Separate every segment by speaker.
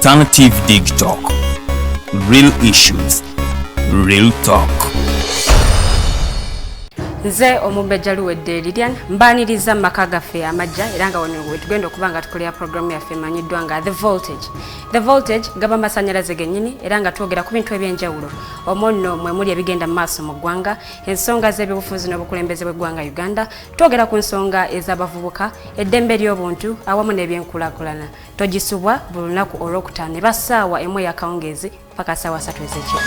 Speaker 1: Alternative Dig Talk. Real issues, real talk.
Speaker 2: Nze omubejjalu wedde Lilian mbaniriza maka gaffe amajja era nga wano wetugenda okuba nga tukolera programu yaffe emanyiddwa nga The Voltage gaba masanyalaze gennyini era nga twogera ku bintu ebyenjawulo omwo nno mwe muli ebigenda mu maaso mu ggwanga, ensonga z'eby'obufuzi n'obukulembeze bw'eggwanga Uganda, twogera ku nsonga ez'abavubuka, eddembe ly'obuntu awamu n'ebyenkulaakulana. Togisubwa buli lunaku olwokutaano eba ssaawa emu ey'akawungeezi paka ssaawa 3 ez'ekiro.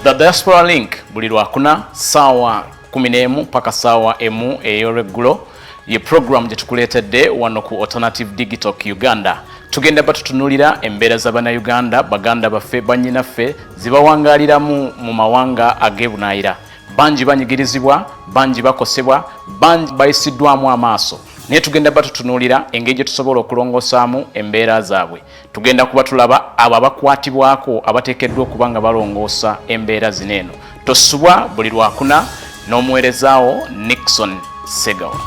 Speaker 3: The Diaspora Link buli lwakuna saawa 11 paka saawa emu ey'olweggulo ye program gye tukuleetedde wano ku Alternative Digital Uganda. Tugenda batutunulira embeera z'Abannayuganda, baganda baffe, bannyinaffe zibawangaaliramu mu mawanga ag'ebunaayira. Bangi banyigirizibwa, bangi bakosebwa, bangi bayisiddwamu amaaso. Naye tugenda batutunulira engeri gye tusobola okulongosaamu embeera zaabwe. Tugenda kuba tulaba abo abakwatibwako abateekeddwa okuba nga balongoosa embeera zino eno. Tosubwa buli lwakuna n'omuweerezaawo Nixon Segawa.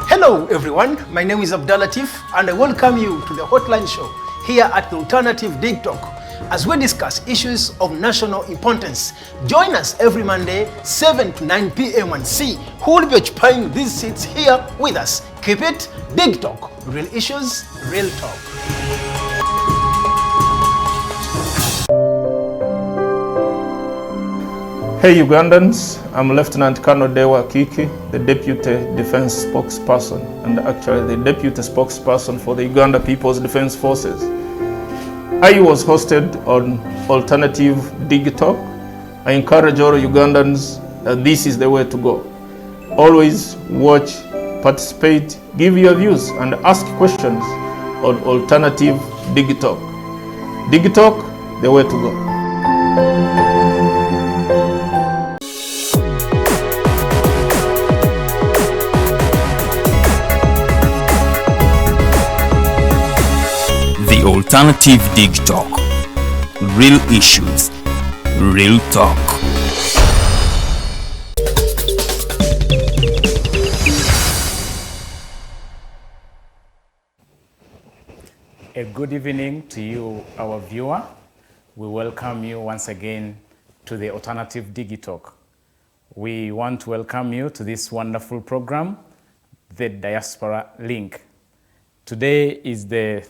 Speaker 4: Hello everyone, my name is Abdulatif and I welcome you to the Hotline Show here at the Alternative Dig Talk as we discuss issues of national importance. Join us every Monday 7 to 9 p.m. and see who will be occupying these seats here with us. Keep it Dig Talk, real issues, real talk.
Speaker 5: Hey Ugandans, I'm Lieutenant Colonel Dewa Kiki, the Deputy Defense Spokesperson and actually the Deputy Spokesperson for the Uganda People's Defense Forces. I was hosted on Alternative Digital. I encourage all Ugandans that this is the way to go. Always watch, participate, give your views and ask questions on Alternative Digital. Digital, the way to go.
Speaker 1: Alternative Dig Talk. Real issues, real talk.
Speaker 3: A good evening to you, our viewer. We welcome you once again to the Alternative Dig Talk. We want to welcome you to this wonderful program, the Diaspora Link. Today is the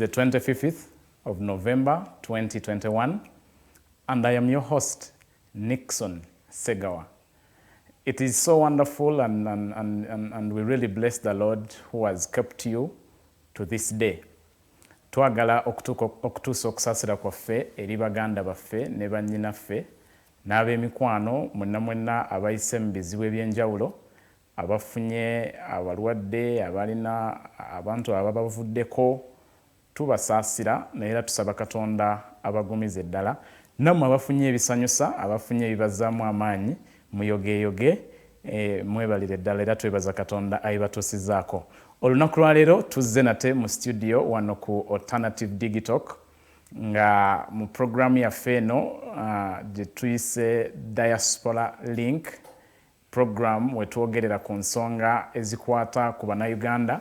Speaker 3: 25th of November 2021 and I am your host Nixon Segawa. It is so wonderful and we really bless the Lord who has kept you to this day. Twagala okutuusa okusasira kwaffe eri baganda baffe ne bannyinaffe n'ab'emikwano mwenna abayise mu bizibu ebyenjawulo, abafunye abalwadde, abalina abantu ababavuddeko, tubasaasira naye era tusaba Katonda abagumize ddala. Nammwe abafunye ebisanyusa, abafunye ebibazaamu amaanyi, muyogeeyoge, mwebalire ddala era twebaza Katonda ayibatuusizaako. Olunaku lwaleero tuzze nate mu studio wano ku Alternative Digital nga mu programu yaffe eno gye tuyise Diaspora Link program wetwogerera ku nsonga ezikwata ku Bannayuganda,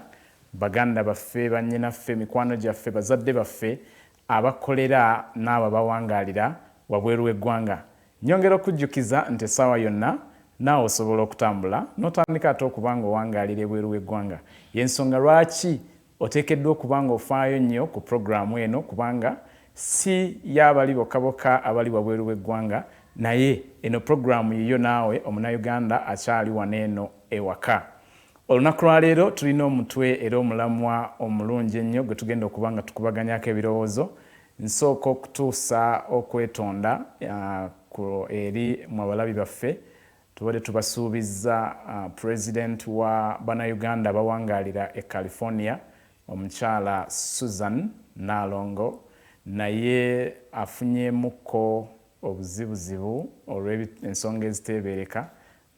Speaker 3: baganda baffe, bannyinaffe, mikwano gyaffe, bazadde baffe abakolera n'abo abawangaalira wabweru w'eggwanga. Nyongera okujjukiza nti essaawa yonna naawe osobola okutambula n'otandika ate okuba nga owangaalira ebweru w'eggwanga. Y'ensonga lwaki oteekeddwa okuba nga ofaayo nnyo ku puroguramu eno kubanga si y'abali bokka abali wabweru w'eggwanga naye eno puroguramu yiyo naawe omunnayuganda akyali wano eno ewaka. Olunaku lwaleero tulina omutwe era omulamwa omulungi ennyo gwe tugenda okuba nga tukubaganyaako ebirowoozo. Nsooka okutuusa okwetonda eri mu abalabi baffe tubadde tubasuubizza President wa Bannayuganda abawangaalira e California omukyala Susan Nalongo naye afunyeemuko obuzibuzibu olw'ensonga eziteebereka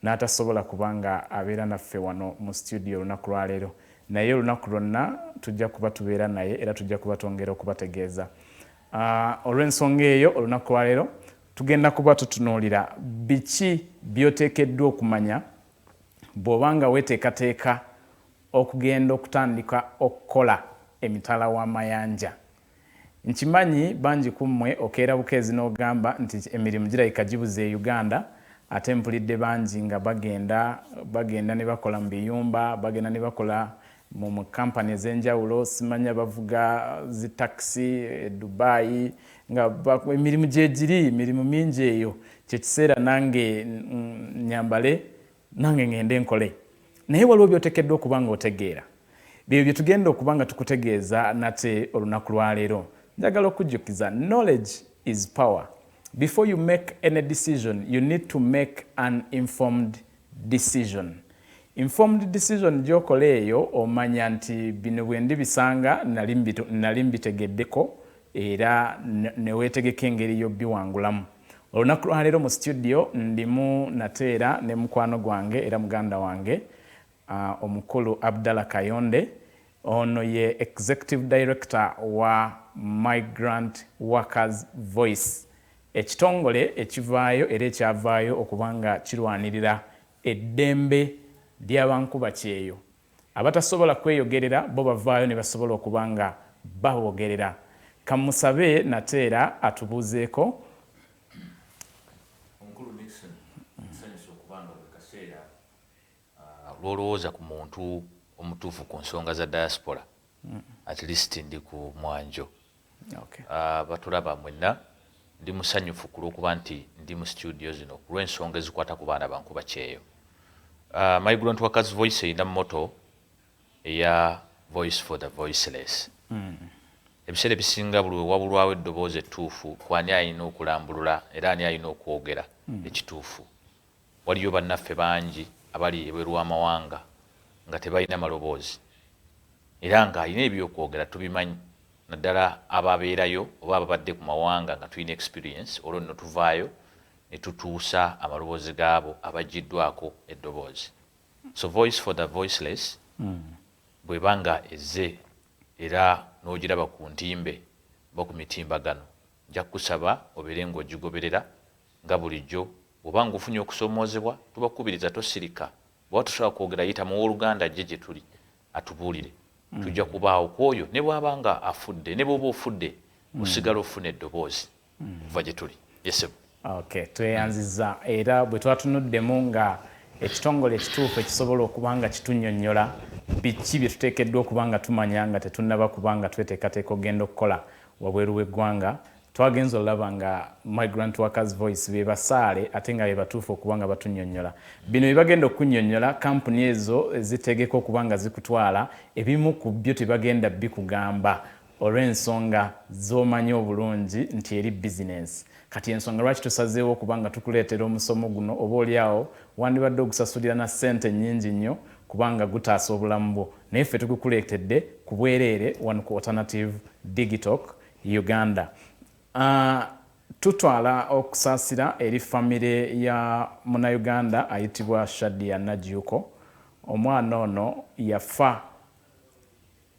Speaker 3: n'atasobola kubanga abeera naffe wano mu studio olunaku lwaleero. Naye olunaku lwonna tujja kuba tubeera naye era tujja kuba twongera okubategeeza. Olw'ensonga eyo olunaku lwaleero tugenda kuba tutunuulira biki by'oteekeddwa okumanya bw'oba nga weeteekateeka okugenda okutandika okukola emitala w'amayanja. Nkimanyi bangi kummwe okeera bukeezi n'ogamba nti emirimu girabika gibuze e Uganda, ate mpulidde bangi nga bagenda ne bakola mu biyumba, bagenda ne bakola mu kampani ez'enjawulo, simanya bavuga zi taxi Dubai, nga emirimu gye giri, emirimu mingi eyo. Kye kiseera nange nyambale, nange ngende nkole. Naye waliwo by'oteekeddwa okuba nga otegeera. Byo bye tugenda okuba nga tukutegeeza nate olunaku lwa leero. Njagala okujjukiza, knowledge is power. Before you make any decision, you need to make an informed decision. Informed decision gy'okola eyo omanya nti bino bwe ndibisanga nali mbitegeddeko era ne weetegeka engeri y'obbiwangulamu. Olunaku lwa leero mu studio ndimu Nateera ne mukwano gwange era muganda wange omukulu Abdallah Kayonde. Ono ye Executive Director wa Migrant Workers Voice, ekitongole ekivaayo era ekyavaayo okubanga kirwanirira eddembe ly'abankuba kyeeyo. Abatasobola kweyogerera bo bavaayo ne basobola okubanga babogerera. Kamusabe Nateera atubuuzeeko.
Speaker 6: Omukulu Nixon, nsanyusa okubanga buli kaseera lw'olowooza ku muntu omutuufu ku nsonga za diaspora, at least ndi ku mwanjo.
Speaker 3: Okay.
Speaker 6: Batulaba mwenna ndi musanyufu ku lw'okuba nti ndi mu studio zino ku lw'ensonga ezikwata ku baana bankuba kyeeyo. Migrant Workers Voice erina motto eya Voice for the Voiceless. Ebiseera ebisinga buli wabulwawo eddoboozi ettuufu ku ani alina okulambulula era ani alina okwogera ekituufu. Waliyo bannaffe bangi abali ebweru w'amawanga nga tebalina maloboozi era ng'alina ebyokwogera tubimanyi naddala ababeerayo oba ababadde ku mawanga nga tulina experience olwo nno tuvaayo ne tutuusa amaloboozi gaabo abaggiddwako eddoboozi. So Voice for the Voiceless bw'ebanga ezze era n'ogiraba ku ntimbe oba ku mitimbagano, nja kusaba obeere ng'ogigoberera nga bulijjo. Bw'oba ng'ofunye okusoomoozebwa tubakubiriza tosirika. Bw'oba tosobola kwogera yita mu Oluganda ajje gye tuli atubuulire. Tujja kubaawo kwoyo ne bw'aba nga afudde ne bw'oba ofudde osigala ofuna eddoboozi kuva gye tuli. Yesebo.
Speaker 3: Okay, tweyanziza era bwe twatunuddemu nga ekitongole ekituufu ekisobola okuba nga kitunnyonnyola biki bye tuteekeddwa okuba nga tumanya nga tetunnaba kuba nga tweteekateeka ogenda okukola wabweru w'eggwanga. Twagenza olaba nga Migrant Workers Voice be basaale ate nga be batuufu okuba nga batunnyonnyola. Bino bye bagenda okunnyonnyola kampuni ezo zitegeka okuba nga zikutwala, ebimu ku byo tebagenda bikugamba olw'ensonga z'omanyi obulungi nti eri bizinensi. Kati ensonga lwaki tusazeewo okuba nga tukuleetera omusomo guno oba oliawo wandibadde ogusasulira na ssente nnyingi nnyo kubanga gutaasa obulamu bwo, naye ffe tukukuleetedde ku bwereere wano ku Alternative Digital Uganda. Tutwala okusaasira eri famire ya Munnayuganda ayitibwa Shadia Najuko. Omwana ono yafa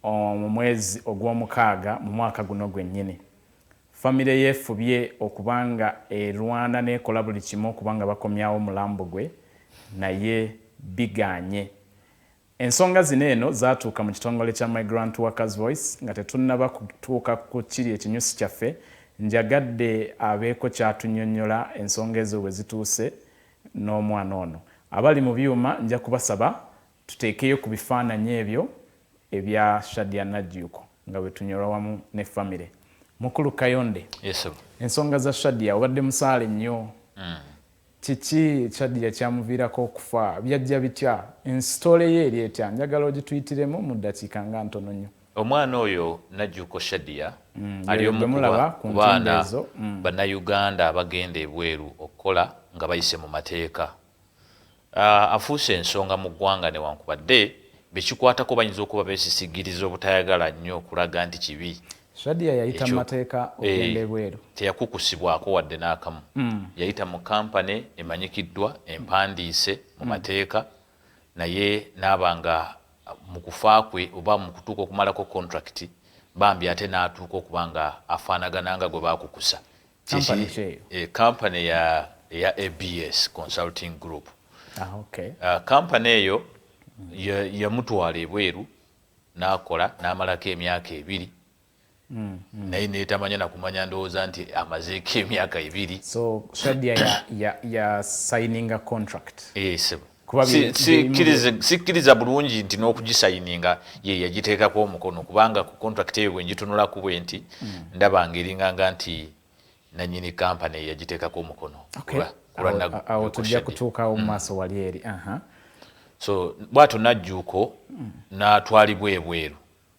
Speaker 3: mu mwezi ogw'omukaaga mu mwaka guno gwennyini. Famire yeefubye okubanga erwana n'ekola buli kimu okubanga bakomyawo omulambo gwe, naye biganye. Ensonga zino eno zaatuuka mu kitongole kya Migrant Workers Voice nga tetunnaba kutuuka ku kiri ekinyusi kyaffe. Njagadde abeeko kyatunnyonnyola ensonga ezo bwe zituuse n'omwana ono. Abali mu byuma nja kubasaba tuteekeyo ku bifaananyi ebyo ebya Shadia Najuko nga bwe tunyolwa wamu ne famire. Mukulu Kayonde.
Speaker 6: Yes,
Speaker 3: ensonga za Shadia obadde musaale nnyo. Kiki Shadia kyamuviirako okufa? Byajja bitya? Ensitole ye eri etya? Njagala ogituyitiremu mu ddakiika nga ntono nnyo.
Speaker 6: Omwana oyo Najuko Shadia ali omu ku baana bannayuganda abagenda ebweru okukola nga bayise mu mateeka. Afuuse ensonga mu ggwanga newankubadde bekikwatako bayinza okuba beesisigiriza obutayagala nnyo okulaga nti kibi.
Speaker 3: Shadia yayita mu mateeka ogenda ebweru.
Speaker 6: Teyakukusibwako wadde n'akamu. Yayita mu kampani emanyikiddwa empandiise mu mateeka, naye n'abanga mu kufa kwe oba mu kutuuka okumalako contract bambi ate n'atuuka okuba nga afaanagana nga gwe baakukusa. Kampani ya ABS Consulting Group.
Speaker 3: Okay.
Speaker 6: Kampani eyo yamutwala ebweru n'akola n'amalako emyaka 2 naye netamanya nakumanya ndowooza nti amazeeko emyaka 2
Speaker 3: so Shadia ya signing a contract
Speaker 6: yes sikkiriza bulungi nti n'okugisayininga ye yagiteekako omukono kubanga ku contract eyo bwe ngitunulako bwe nti ndaba ng'eringanga nti nanyini kampani yagiteekako omukono
Speaker 3: awo tujja kutuukawo mu maaso wali eri
Speaker 6: so bw'atyo Najjuuko n'atwalibwa ebweru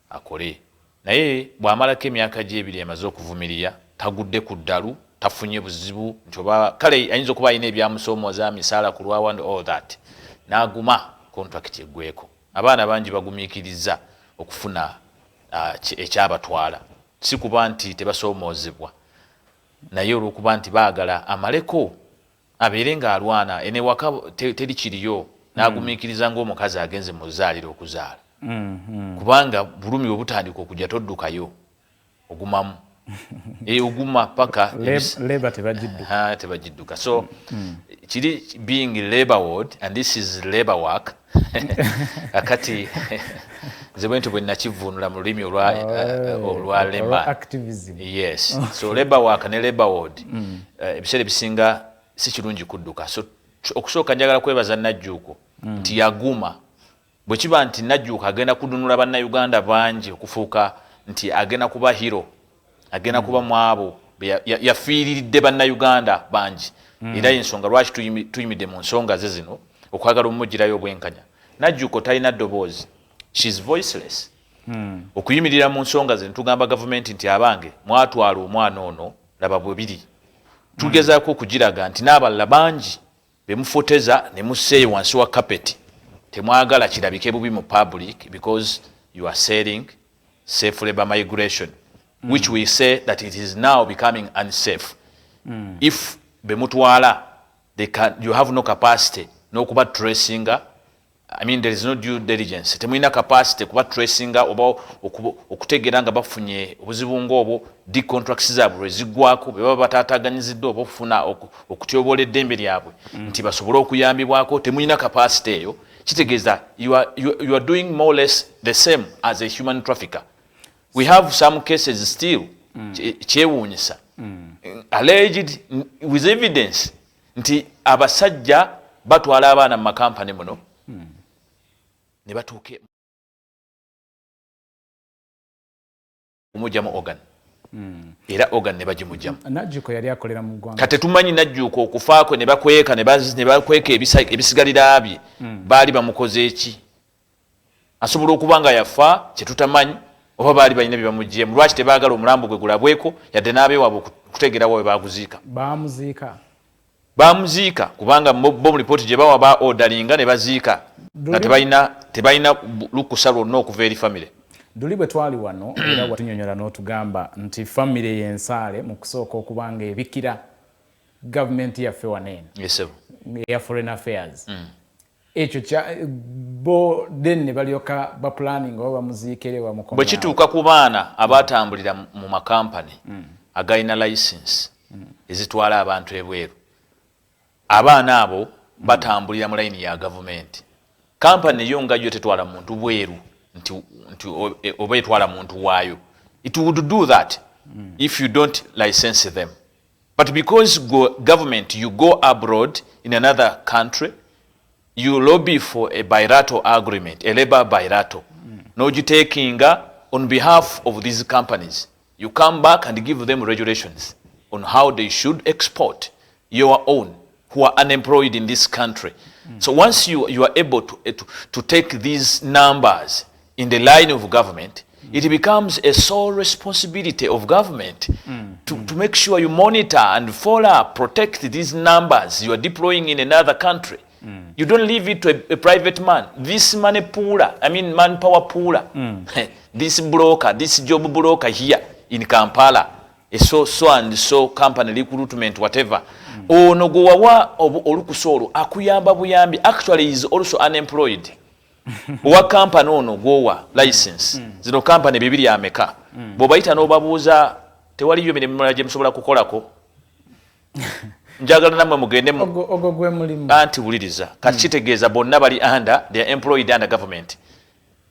Speaker 6: akole naye bw'amalako emyaka gye 2 emaze okuvumirira tagudde ku ddalu tafunye buzibu nti oba kale ayinza okuba alina ebyamusoomooza misaala ku lwawa and all that n'aguma contract eggweko abaana bangi bagumiikiriza okufuna ekyabatwala si kuba nti tebasoomoozebwa naye olw'okuba nti baagala amaleko abeere ng'alwana enewaka teri kiriyo n'agumiikiriza ng'omukazi agenze mu zzaaliro okuzaala kubanga bulumi obutandika okujja toddukayo ogumamu oguma paka
Speaker 3: labor
Speaker 6: tebagidduka so kiri being labor ward and this is labor work akati nze bwentyo bwe nakivuunula mu lulimi olwa lema
Speaker 3: activism
Speaker 6: yes so labor work ne labor ward ebiseera ebisinga si kirungi kudduka so okusooka njagala kwebaza Najjuuko nti yaguma bwe kiba nti Najjuuko agenda kudunula bannayuganda bangi okufuuka nti agenda kuba hero agenda kuba mwabo yafiiriridde bannayuganda bangi era ensonga lwaki tuyimidde mu nsonga ze zino okwagala omumugirayo obwenkanya Najjuuko talina ddoboozi she's voiceless okuyimirira mu nsonga ze tugamba gavumenti nti abange mwatwala omwana ono laba bwe biri tugezaako okugiraga nti n'abalala bangi bemufoteza ne musseeyo wansi wa kapeti temwagala kirabike bubi mu public because you are selling safe labor migration which we say that it is now becoming unsafe if bemutwala you have no capacity no kuba tracing I mean there is no due diligence temulina capacity kuba tracing oba okutegeera nga bafunye obuzibu ng'obwo di contracts zaabwe ziggwako beba bataataganyiziddwa oba okufuna okutyobola eddembe lyabwe nti basobole okuyambibwako temulina capacity eyo kitegeeza you are doing more or less the same as a human trafficker. We have some cases still kyewuunyisa alleged with evidence nti abasajja batwala abaana mu makampani muno ne batuuke omujjamu organ era organ ne bagimujjamu
Speaker 3: Najjuuko yali akolera mu ggwanga
Speaker 6: kati tumanyi Najjuuko okufaako ne bakweka ebisigalira bye baali bamukoze eki asobola okuba nga yafa kye tutamanyi oba baali balina bye bamuggyemu lwaki tebaagala omulambo gwe gulabweko yadde n'abeewaabwe okutegeerawo we baaguziika bamuziika kubanga bo mu lipooti gye bawa ba ordaringa ne baziika nga tebalina lukusa lwonna okuva eri famire
Speaker 3: Duli bwe twali wano era watunyonyola n'otugamba nti famire y'ensaale mu kusooka okuba nga ebikira gavumenti yaffe waneeno eya foreign affairs ekyo bo then ne balyoka bapulaning oba bamuziikire wamukomo
Speaker 6: bwe kituuka ku baana abatambulira mu makampani agalina license ezitwala abantu ebweru abaana abo batambulira mu layini ya gavumenti kampani yo nga yo tetwala muntu bweru nti oba etwala muntu waayo it would do that if you don't license them but because government you go abroad in another country you lobby for a bilateral agreement, a labor bilateral. No, you taking on behalf of these companies. You come back and give them regulations on how they should export your own who are unemployed in this country. So once you are able to take these numbers in the line of government, it becomes a sole responsibility of government to make sure you monitor and follow up, protect these numbers you are deploying in another country. You don't leave it to a private man. This money pooler, I mean manpower pooler, this broker, this job broker here in Kampala, a so and so company recruitment, whatever. Oh no go wa olukusoro akuyamba buyambi actually is also unemployed. Wa company ono gowa license. Zino company bibiri ameka. Bobaita no babuza tewali yo mirimu gye musobola kukolako. Njagala namwe mugende
Speaker 3: ogo gwe mulimu
Speaker 6: anti wuliriza kati kitegeeza bonna bali under they are employed under government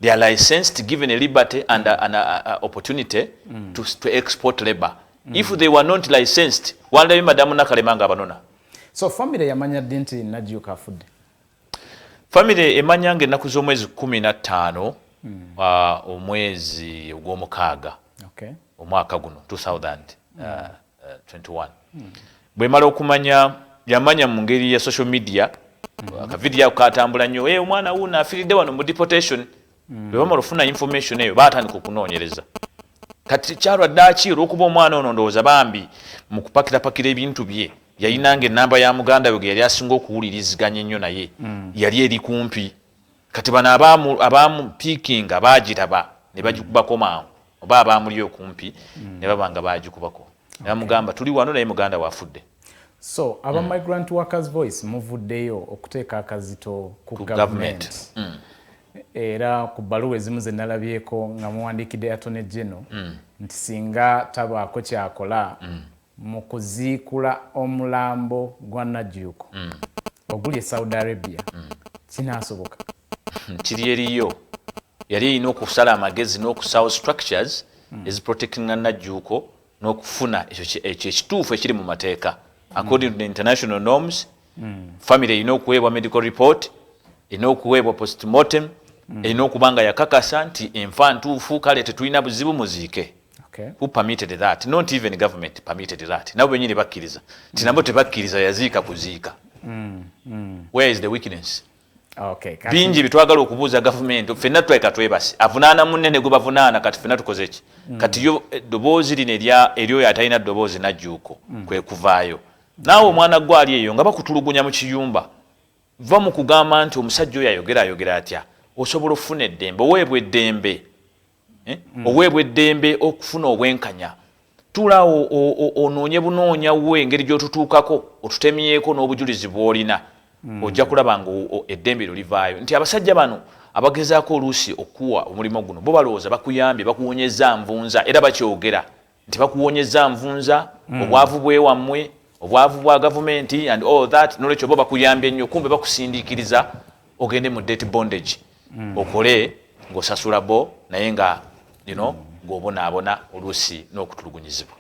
Speaker 6: They are licensed, given a liberty and an opportunity to export labor. If they were not licensed, wanda madamu nakalemanga banona.
Speaker 3: So family yamanya dinti najuka food.
Speaker 6: Family emanyange ennaku z'omwezi 15 omwezi ogw'omukaaga omwaka guno 2021 bwe mala okumanya yamanya mu ngeri ya social media akavidiyo katambula nnyo omwana wuuno afiiridde wano mu deportation bwe bamala ofuna information eyo baatandika okunoonyereza kati kyalwadde aki olw'okuba omwana ono ndowooza bambi mu kupakirapakira ebintu bye yayinanga ennamba ya muganda we ge yali asinga okuwuliriziganya ennyo naye yali eri kumpi kati bano abamupiikinga baagiraba ne bagikubako mangu oba abaamuli okumpi ne baba nga baagikubako ne bamugamba tuli wano naye muganda wafudde.
Speaker 3: So aba migrant workers voice muvuddeyo okuteeka akazito ku government era ku bbaluwa ezimu ze nalabyeko nga muwandiikidde Attorney General nti singa tabaako kyakola mu kuziikula omulambo gwa Najjuuko oguli e Saudi Arabia kinaasoboka
Speaker 6: kiri eriyo yali erina okusala amagezi n'okusawo structures eziprotectinga Najjuuko n'okufuna ekyo ekituufu ekiri mu mateeka according to the international norms. Family erina okuweebwa medical report, erina okuweebwa postmortem, erina okuba nga yakakasa nti enfa ntuufu kale tetulina buzibu muziike. Who permitted that? Not even government permitted that. Nabo benyini bakkiriza. Tinabo tebakkiriza yaziika kuziika. Where is the weakness? Bingi bitwagala okubuuza government ffenna tweka twebasi avunaana munene gwe bavunaana kati ffenna tukoze ki kati yo eddoboozi lino eryoyo atalina ddoboozi Najjuuko kwe kuvaayo naawe omwana gwali eyo nga bakutulugunya mu kiyumba va mu kugamba nti omusajja oyo ayogera atya osobola okufuna eddembe oweebwa eddembe okufuna obwenkanya tulaawo onoonye bunoonya we engeri gy'otutuukako otutemyeko n'obujulizi bw'olina ojja kulaba nga eddembe lyo livaayo nti abasajja bano abagezaako oluusi okuwa omulimu guno bo balowooza bakuyambye bakuwonyeza nvunza era bakyogera nti bakuwonyeza nvunza obwavu bwewammwe obwavu bwa gavumenti and all that nolwekyo bo bakuyambye nnyo kumbe bakusindiikiriza ogende mu debt bondage okole ng'osasula bo naye nga ng'obonaabona oluusi n'okutulugunyizibwa.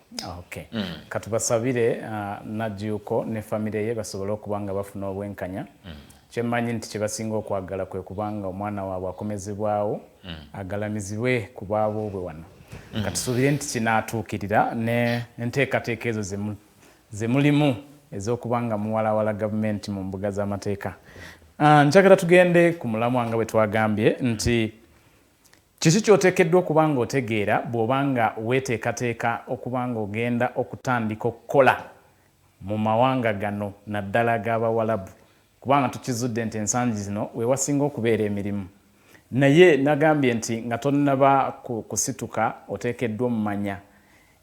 Speaker 3: Katubasabire Najjuuko ne famire ye basobole okuba nga bafuna obwenkanya. Kyemmanyi nti kye basinga okwagala kwe kubanga omwana waabwe akomezebwawo agalamizibwe ku baabo bwe wano. Katusuubire nti kinaatuukirira n'enteekateeka ezo ze mulimu ez'okuba nga muwalawala gavumenti mu mbuga z'amateeka. Njagala tugende ku mulamwa nga bwe twagambye nti kiki ky'oteekeddwa okuba nga otegeera bw'oba nga weeteekateeka okuba nga ogenda okutandika okukola mu mawanga gano naddala g'Abawalabu kubanga tukizudde nti ensangi zino we wasinga okubeera emirimu naye nagambye nti nga tonnaba kusituka oteekeddwa omumanya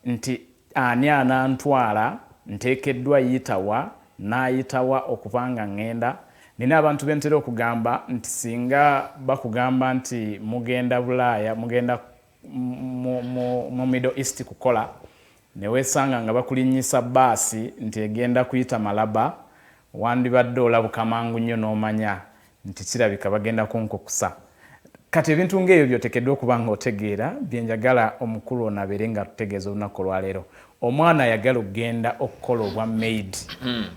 Speaker 3: nti ani anantwala nteekeddwa yitawa n'ayitawa okuba nga ngenda. Nina abantu bentera okugamba nti singa bakugamba nti mugenda Bulaaya mugenda mu Middle East kukola ne weesanga nga bakulinnyisa baasi nti egenda kuyita Malaba wandibadde olabuka mangu nnyo n'omanya nti kirabika bagenda kunkukusa. Kati ebintu ng'ebyo by'oteekeddwa okuba nga otegeera bye njagala omukulu ono abeere nga tutegeeza olunaku olwaleero. Omwana ayagala okugenda okukola obwa maid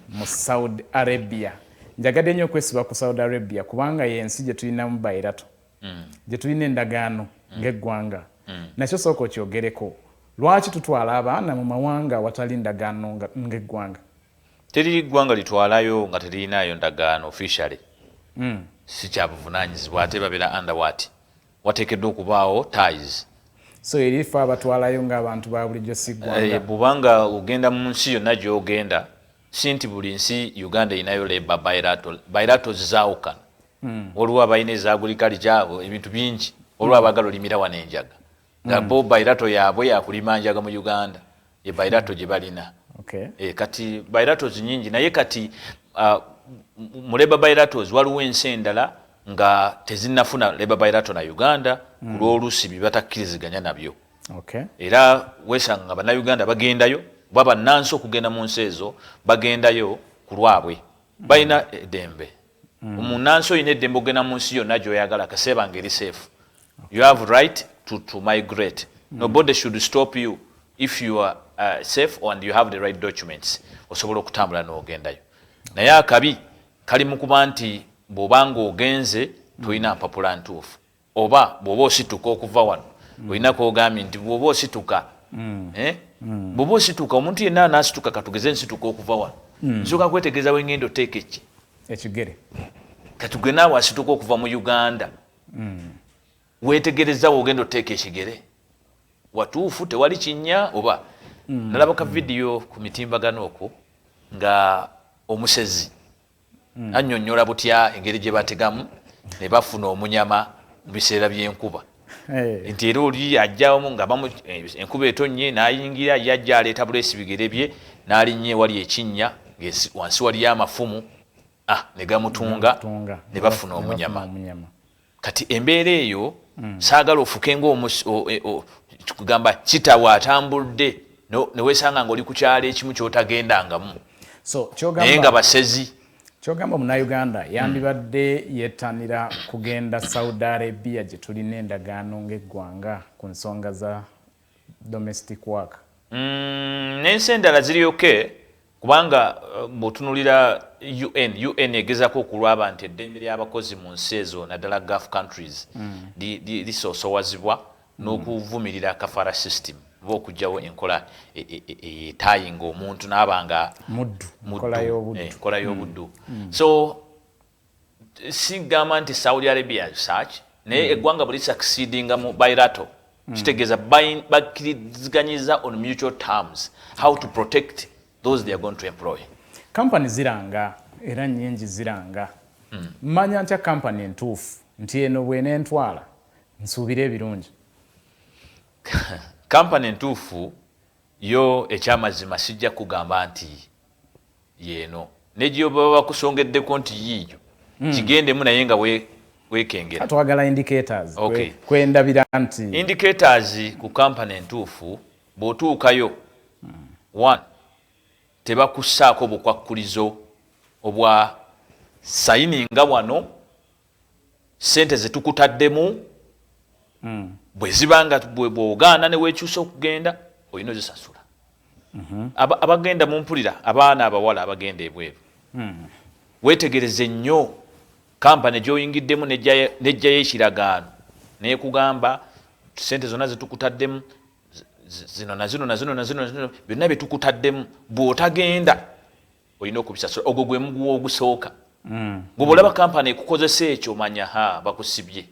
Speaker 3: mu Saudi Arabia. Njagadde nnyo okwesiba ku Saudi Arabia kubanga y'ensi gye tulinamu bayirato gye tulina endagaano ng'eggwanga nakyo sooka okyogereko. Lwaki tutwala abaana mu mawanga watali ndagaano ng'eggwanga?
Speaker 6: Teri ggwanga litwalayo nga teririnayo ndagaano officially. Si kya buvunaanyizibwa ate babeera underwater wateekeddwa okubaawo ties.
Speaker 3: So erifa abatwalayo ng'abantu ba bulijjo si ggwanga.
Speaker 6: Bw'obanga ogenda mu nsi yonna gy'ogenda si nti buli nsi Uganda erinayo labor bilateral zaawukana. Waliwo abalina eza agriculture ebintu bingi waliwo abaagala olimira wano enjaga nga bo bilateral yaabwe yakulima njaga mu Uganda ye bilateral gye balina. Kati bilaterals nyingi naye kati mu labor bilaterals waliwo ensi endala nga tezinnafuna labor bilateral na Uganda ku lw'oluusi bye batakkiriziganya nabyo. Era weesanga nga bannayuganda bagendayo baba nansi okugenda mu nsi ezo bagendayo ku lwabwe balina eddembe. Omunansi oyina eddembe ogenda mu nsi yonna gy'oyagala kaseeba ng'eri seefu You have right to migrate. Nobody should stop you if you are safe and you have the right documents. Osobola okutambula n'ogendayo. Naye akabi kali mu kuba nti bw'obanga ogenze tulina mpapula ntuufu. Oba bw'oba osituka okuva wano olina kwogambye nti bw'oba osituka bw'oba osituka omuntu yenna n'asituka katugeze nsituka okuva wano nsooka kwetegereza wengenda oteeka
Speaker 3: ekigere
Speaker 6: katugwe naawe asituka okuva mu Uganda weetegereza wogenda oteeka ekigere watuufu tewali kinnya oba nalaba ka vidiyo ku mitimbagano okwo nga omusezi annyonnyola butya engeri gye bategamu ne bafuna omunyama mu biseera by'enkuba nti era oli ajjamu nga enkuba etonnye n'ayingira yajja aleeta buleesi bigere bye n'alinnye ewali ekinnya wansi waliyo amafumu ne gamutunga ne bafuna omunyama kati embeera eyo saagala ofuke ngakugamba kitawa atambudde neweesanga nga oli ku kyalo ekimu kyotagendangamu naye nga basezi
Speaker 3: kyogamba munnayuganda yandibadde yettanira kugenda Saudi Arabia gye tulina endagaano ng'eggwanga ku nsonga za domestic work
Speaker 6: n'ensi endala ziri okay kubanga bw'otunulira UN egezako okulwaba nti eddembe ly'abakozi mu nsi ezo naddala Gulf countries lisoosowazibwa n'okuvumirira kafara system oba okugyawo enkola etayinga omuntu n'abanga enkola y'obuddu so sigamba nti Saudi Arabia such naye eggwanga buli succeedinga mu bilateral kitegeeza bakkiriziganyiza on mutual terms how to protect those they are going to employ.
Speaker 3: Company ziranga era nnyingi ziranga mmanya ntya company entuufu nti eno bw'eneentwala nsuubire ebirungi
Speaker 6: company entuufu yo ekyamazima sijja kugamba nti yeeno negyo baba bakusongeddeko nti yiiyo kigendemu naye nga weekengera
Speaker 3: twagala indicators kwendabira nti
Speaker 6: indicators ku company entuufu bw'otuukayo one tebakussaako bukwakkulizo obwa sayininga wano sente zetukutaddemu bwe zibanga bw'ogaana ne weekyusa okugenda olina ozisasula abagenda mu mpulira abaana abawala abagenda ebweru weetegereze nnyo kampani gy'oyingiddemu nejjayo ekiragaano neekugamba sente zonna zetukutaddemu zino na zino byonna byetukutaddemu bw'otagenda olina okubisasula ogwo gwe muguwa ogusooka gwe bw'olaba kampani ekukozesa ekyo manya bakusibye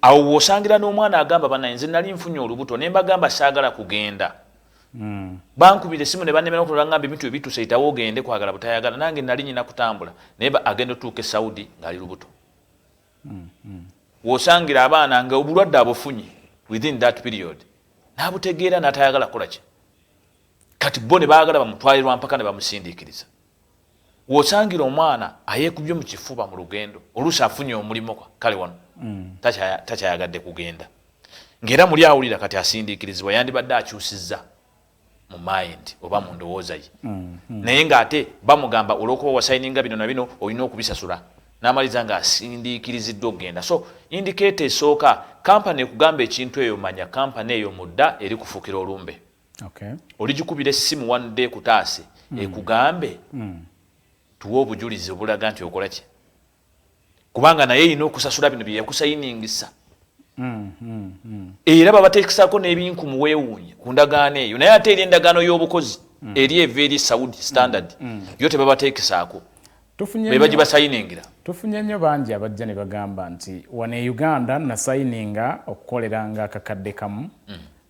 Speaker 6: awo bw'osangira n'omwana agamba banaye nze nali nfunye olubuto ne mbagamba saagala kugenda bankubira essimu ne bannemera okutola ngamba ebintu ebituuse yitawo ogende kwagala butayagala nange nali nyina kutambula naye agenda otuuka e Saudi ng'ali lubuto w'osangira abaana nga obulwadde abufunye within that period n'abutegeera n'atayagala kukola ki kati bo ne baagala bamutwalirwa mpaka ne bamusindiikiriza w'osangira omwana ayeekubye mu kifuba mu lugendo oluusi afunye omulimu kale wano takyayagadde kugenda ng'era muli awulira kati asindiikirizibwa yandibadde akyusizza mu mind oba mu ndowooza ye naye ng'ate bamugamba olw'okuba wasayininga bino na bino olina okubisasula n'amaliza ng'asindiikiriziddwa okugenda so indicate esooka kampani ekugamba ekintu eyo manya kampani eyo mudda eri kufuukira olumbe oligikubira essimu one day kutaase ekugambe tuwe obujulizi obulaga nti okola ki kubanga naye erina okusasula bino bye yakusayiningisa era babateekesako n'ebinku mu weewuunye ku ndagaano eyo naye ate eri endagaano y'obukozi eri eva eri Saudi standard yo tebabateekesaako bebagibasayiningira
Speaker 3: tufunye nnyo bangi abajja ne bagamba nti wano e Uganda nasayininga okukoleranga akakadde kamu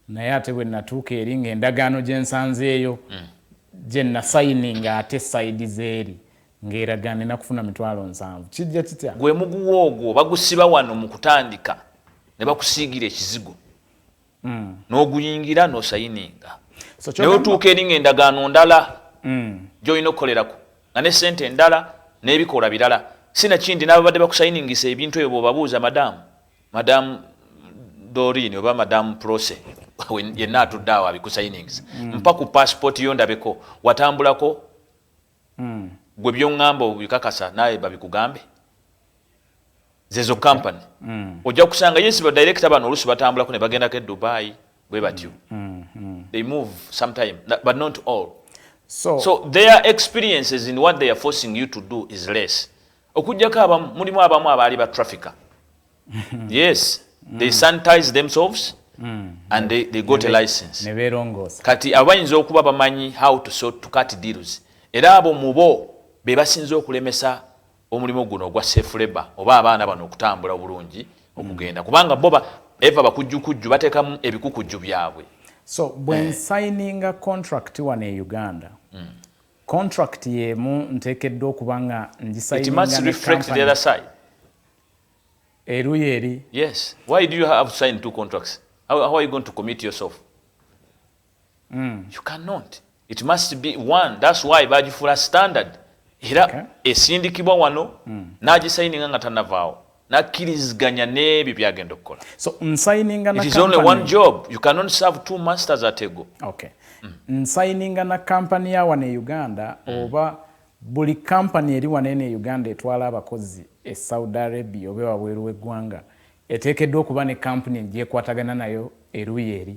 Speaker 3: naye ate bwe natuuka eri ng'endagaano gye nsanzeeyo gye nasayininga ate sayidi zeeri ng'eragaana enakufuna 7,000 kijja kitya
Speaker 6: gwe muguwa ogwo bagusiba wano mu kutandika ne bakusiigira ekizigo n'oguyingira n'osayininga naye otuuka eri ng'endagaano ndala gy'olina okukolerako nga ne sente endala n'ebikola birala sinakindi n'ababadde bakusayiningisa ebintu ebyo bw'obabuuza madamu Doreen oba madamu Prose yenna atudde awo abikusayiningisa mpa ku passport yo ndabeko watambulako gwe by'oŋŋamba obikakasa naye babikugambe zezo company ojja kusanga yes ba director bano olusi batambula ku ne bagenda ke Dubai bwe batyo they move sometime but not all so their experiences in what they are forcing you to do is less okujjako mulimu abamu abali ba trafficker yes they sanitize themselves and they got a license kati abayinza okuba bamanyi how to sort to cut deals era abo mubo be basinze okulemesa omulimu guno ogwa safe labor oba abaana bano okutambula bulungi okugenda kubanga boba eva bakujjukujju batekamu ebikukujju byabwe
Speaker 3: so when signing a contract wane Uganda contract yemu ntekeddwa okubanga ngisigninga
Speaker 6: it must reflect the other side
Speaker 3: eruyeri
Speaker 6: yes why do you have to sign 2 contracts how are you going to commit yourself you cannot it must be one that's why bagifula standard era esindikibwa wano nagisigninga nga tanavaawo nakkiriziganya n'ebyo byagenda okukola
Speaker 3: so nsigninga na
Speaker 6: it is only one job you cannot serve 2 masters at a go
Speaker 3: okay nsigninga na company ya wane Uganda oba buli company eri wane Uganda etwala abakozi e Saudi Arabia oba wabweru w'eggwanga eteekeddwa okuba ne company gyekwatagana nayo eruyeri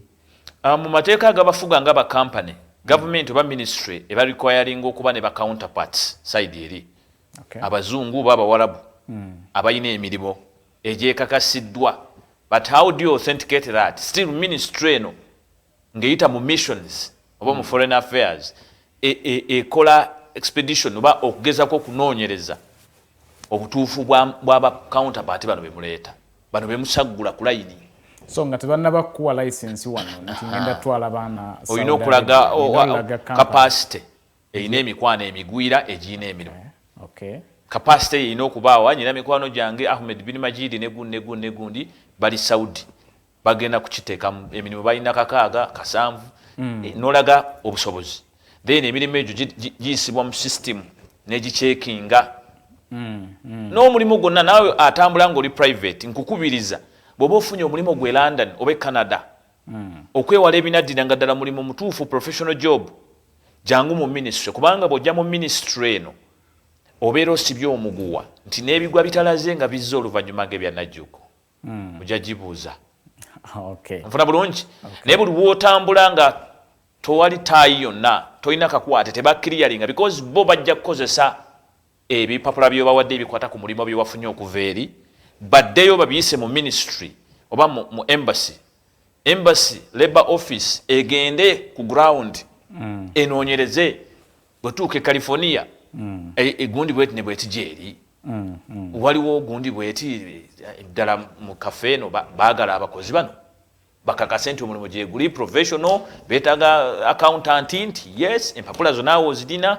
Speaker 6: mu mateeka agabafuga nga ba company government oba ministry eba requiring okuba ne ba counterparts side eri abazungu baba warabu abayina emirimu egyekakasiddwa but how do you authenticate that still ministry eno ngeyita mu missions oba mu foreign affairs ekola expedition oba okugezako okunoonyereza obutuufu bw'aba counterpart bano bemuleeta bano bemusaggula ku layini
Speaker 3: so nga tebannaba kuwa license wano nti ngenda twala baana
Speaker 6: olina okulaga capacity eyina emikwano emigwira egiyina emirimu capacity eyina okubaawo nyina mikwano gyange Ahmed bin Majid negundi bali Saudi bagenda kukiteeka emirimu balina kakaaga kasanvu nolaga obusobozi then emirimu egyo giyisibwa mu system negicekinga n'omulimu gwonna naawe atambula ng'oli private nkukubiriza bw'oba ofunye omulimu gwe London oba e Canada okwewala ebinaddira nga ddala mulimu mutuufu professional job jangu mu ministry kubanga bw'ojja mu ministry eno obeera osibye omuguwa nti n'ebigwa bitalaze nga bizza oluvannyuma ng'ebya Najjuko ojja gibuuza nfuna bulungi naye buli w'otambula nga towali taayi yonna tolina kakwate tebakkiriyalinga because bo bajja kukozesa ebipapula byobawadde ebikwata ku mulimu byewafunye okuva eri baddeyo babiyise mu ministry oba mu embassy labor office egende ku ground enoonyereze bwetuuka e California egundi bweti ne bweti gyeri waliwo gundi bweti ddala mu kafe eno baagala abakozi bano bakakase nti omulimu gyeguli professional beetaaga accountant nti yes empapula zonaawo ozirina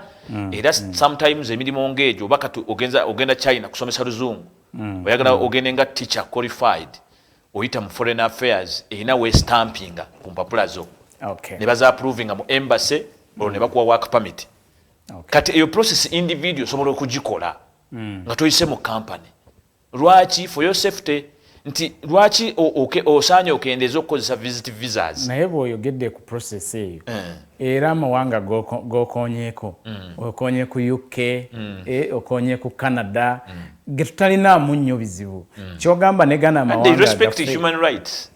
Speaker 6: era sometimes emirimu ng'egyo oba kati ogenda China kusomesa luzungu oyagala ogende nga teacher qualified oyita mu foreign affairs erina westampinga ku mpapula zo ne baza approvinga mu embassy olwo ne bakuwa work permit kati eyo process individual osobola okugikola nga toyise mu company lwaki for your safety nti lwaki osaanye okendeeza okukozesa visit visas
Speaker 3: naye bw'oyogedde ku process eyo era amawanga g'okoonyeeko okoonye ku UK okoonye ku Canada ge tutalinaamu nnyo bizibu kyogamba ne gana amawanga
Speaker 6: they respect human rights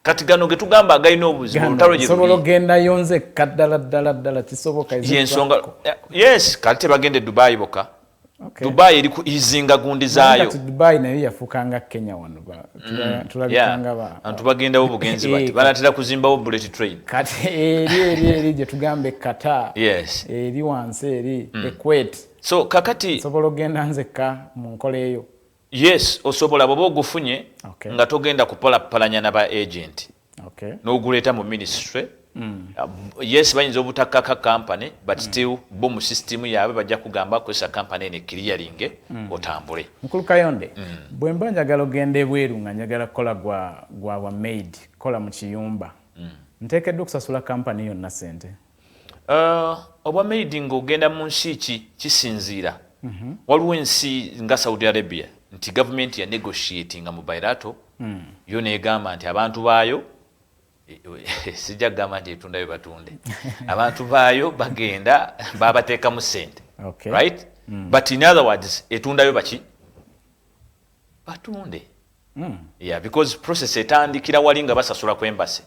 Speaker 6: kati gano ge tugamba agalina obuzibu olutalo gye
Speaker 3: sobola ogendayo nzekka ddala kisoboka
Speaker 6: yensonga yes kati tebagende Dubai boka Dubai eri ku izinga gundi zaayo
Speaker 3: Dubai nayo yafukanga Kenya wano tulabikanga ba
Speaker 6: antu bagenda obugenzi bati banatera kuzimbawo bullet train
Speaker 3: kati eri gye tugambe Qatar
Speaker 6: yes
Speaker 3: eri wansi eri Kuwait
Speaker 6: so kakati
Speaker 3: sobola ogenda nzekka mu nkola eyo
Speaker 6: yes osobola bwoba ogufunye nga togenda kupalapalanya n'aba agent n'oguleeta mu ministry yes bayinza obutakaka company but still bo mu system yaabwe bajja kugamba kozesa company ene clearing otambule
Speaker 3: mukulu Kayonde bwe mba njagala ogenda ebweru nga njagala kukola gwa maid kola mu kiyumba nteekeddwa okusasula company yonna sente
Speaker 6: obwa maid ng'ogenda mu nsi kisinziira waliwo ensi nga Saudi Arabia nti government ya negotiatinga mu bilateral yo neegamba nti abantu baayo sijja kugamba nti etundayo batunde abantu baayo bagenda babateekamu ssente right but in other words etundayo baki batunde. Yeah, because process etandikira wali nga basasula ku embassy.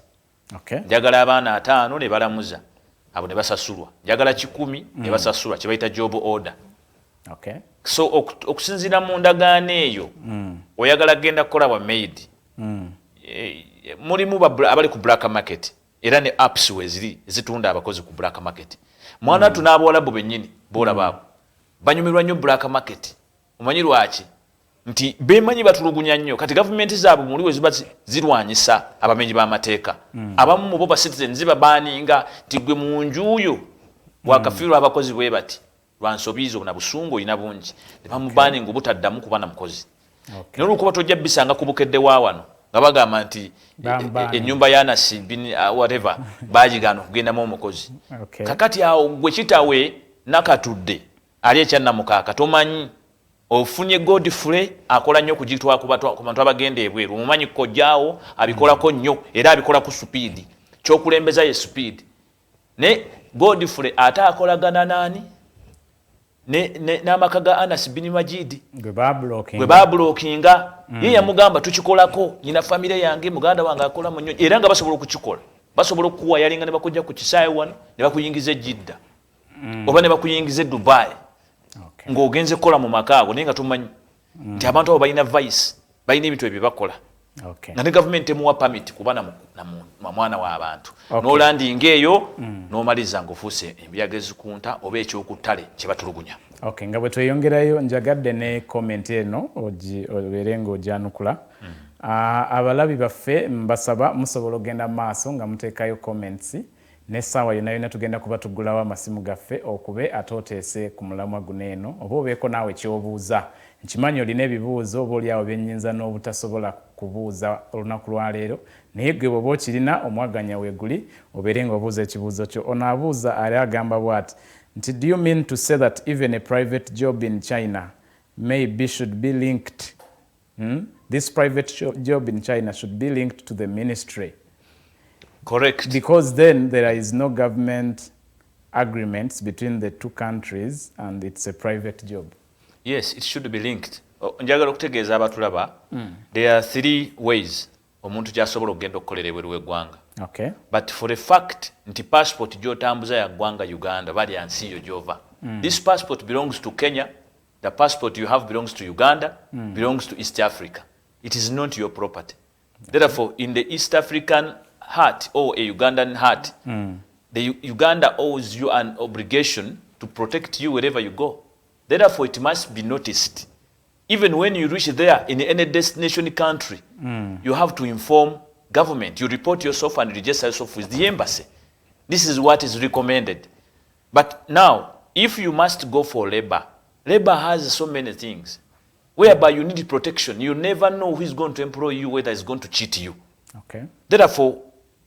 Speaker 3: Okay.
Speaker 6: Njagala abaana 5 ne balamuza. Abo ne basasulwa. Njagala 10 ne basasulwa kye bayita job order.
Speaker 3: Okay.
Speaker 6: So okusinzira mu ndagaano eyo oyagala genda kukola wa maid. Mulimu abali ku black market era ne apps weziri zitunda abakozi ku black market. Mwana tunabawalabu bennyini bola babo. Banyumirwa nnyo black market. Omanyi lwaki? Nti bemanyi batulugunya nnyo kati government zaabwe muliwe ziba zirwanyisa abamenyi b'amateeka. Abamu mu bo ba citizens ziba baninga tigwe mu njuyo wakafiirwa abakozi bwe bati lwansobizo na busungu ina bungi ne bamubani ngubutaddamu kubana mukozi. Okay. N'olukuba tojja bisanga kubukedde wawano nga bagamba nti ennyumba ya nasibini whatever bajigano kugenda mu omukozi.
Speaker 3: Okay.
Speaker 6: Kakati awo gwe kitawe nakatudde ali ekyanna mukaka tomanyi ofunye Godfrey akola nnyo kugitwa ku bantu abagenda ebweru omumanyi kojjaawo abikolako nnyo era abikola ku speed kyokulembeza ye speed ne Godfrey ate akolagana nani n'amaka ga Anas bin Majidi gwe bablockinga ye yamugamba tukikolako nyina famire yange muganda wange akola mu nnyo era nga basobola okukikola basobola okuwa yalinga ne bakujja ku kisaawe wano ne bakuyingiza Jidda oba ne bakuyingiza Dubai. Okay. Ng'ogenze kola mu makaago naye nga tumanyi nti abantu abo balina vice balina ebintu ebyo bakola.
Speaker 3: Okay.
Speaker 6: Nga ne government emuwa permit kuba na mwana w'abantu. Okay. N'olandinga eyo n'omaliza ng'ofuuse embiyaga ezikunta oba ekyokuttale kye batulugunya.
Speaker 3: Okay, nga bwe tweyongerayo njagadde ne comment eno obeere ng'ogyanukula. Abalabi baffe mbasaba musobola ogenda maaso nga muteekayo comments. Ne saawa yonna tugenda kuba tugulawo amasimu gaffe okube ate oteese ku mulamwa guno eno oba obeeko naawe kyobuuza. Nkimanyi olina ebibuuzo oba oliawo byennyinza n'obutasobola kubuuza olunaku lwaleero naye gwe bw'oba okirina omwaganya weeguli obeere ng'obuuza ekibuuzo kyo. Ono abuuza ali agamba bw'ati nti do you mean to say that even a private job in China maybe should be linked this private job in China should be linked to the ministry?
Speaker 6: Correct.
Speaker 3: Because then there is no government agreements between the two countries and it's a private job.
Speaker 6: Yes, it should be linked. Njagala okutegeeza abatulaba. There are 3 ways omuntu gy'asobola okugenda okukolera ebweru w'eggwanga.
Speaker 3: Okay.
Speaker 6: But for a fact nti passport gy'otambuza ya ggwanga Uganda bali yansi yo gy'ova. This passport belongs to Kenya. The passport you have belongs to Uganda, belongs to East Africa. It is not your property. Therefore, in the East African heart or a Ugandan heart, the Uganda owes you an obligation to protect you wherever you go. Therefore, it must be noticed. Even when you reach there in any destination country, you have to inform government. You report yourself and register yourself with the embassy. This is what is recommended. But now, if you must go for labor, labor has so many things whereby you need protection. You never know who is going to employ you, whether he's going to cheat you.
Speaker 3: Okay.
Speaker 6: Therefore,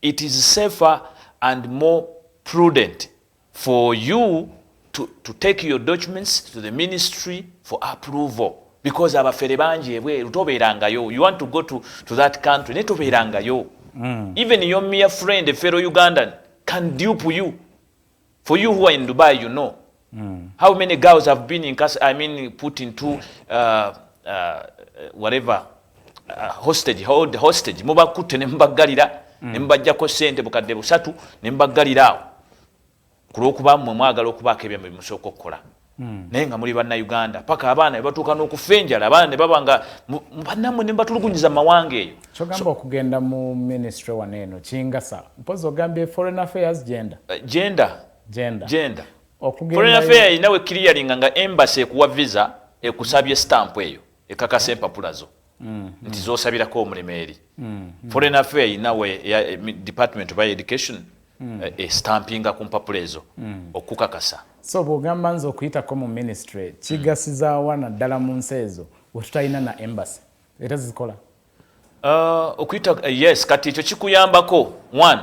Speaker 6: it is safer and more prudent for you to take your documents to the ministry for approval. Because abafere banji ebweru tobeerangayo. You want to go to that country, ne tobeerangayo. Even your mere friend, a fellow Ugandan, can dupe you. For you who are in Dubai, you know. How many girls have been put into whatever hostage, hold hostage. Mubakute ne mbagalira, ne mbajjako sente bukadde busatu, ne mbagalira awo. Kulwokuba mmwe mwagala okubaako ebyamwe bimusooka okukola. Naye nga muli bannayuganda paka abaana ne batuuka n'okufenjala abaana ne baba nga bannammwe ne batulugunyiza mawanga eyo.
Speaker 3: Kyogamba okugenda mu ministry wano eno kingasa mpozi ogambye foreign affairs gender.
Speaker 6: Foreign affairs inawe clearing nga embassy ekuwa visa ekusabye stamp eyo ekakasa empapula zo nti zoosabirako omulimu eri. Foreign affairs inawe department of education stampinga ku mpapula ezo okukakasa.
Speaker 3: So bw'ogamba nze okuyitako mu ministry kigasiza wana ddala mu nsi ezo wetutalina na embassy era zikola?
Speaker 6: Okuyita yes, kati ekyo kikuyambako. One,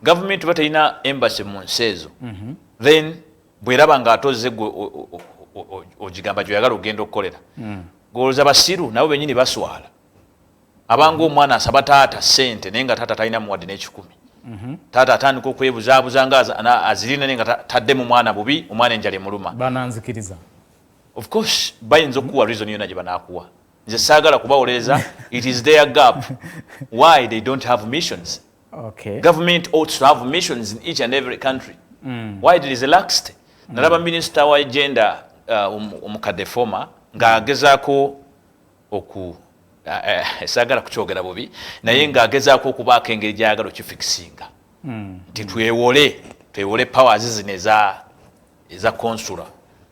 Speaker 6: government batalina embassy mu nsi ezo. Then bweraba nga atoze ogigamba gyoyagala ogenda okukolera. Golooza basiru nabo bennyini baswala. Abanga omwana asaba taata ssente naye nga taata talina muwadde n'ekikumi. Taata atandika okwebuzaabuza nga azirina naye nga tadde mu mwana bubi, omwana enjala emuluma.
Speaker 3: Bananzikiriza.
Speaker 6: Of course, bayinza okuwa reason yonna gye banaakuwa. nze saagala kubawolereza it is their gap why they don't have missions.
Speaker 3: Okay.
Speaker 6: Government ought to have missions in each and every country. Why it is relaxed? Nalaba minister wa agenda omukadde former ng'agezaako saagala kukyogera bubi naye ng'agezaako okubaako engeri gy'ayagala okifixinga nti twewole powers zino eza consular.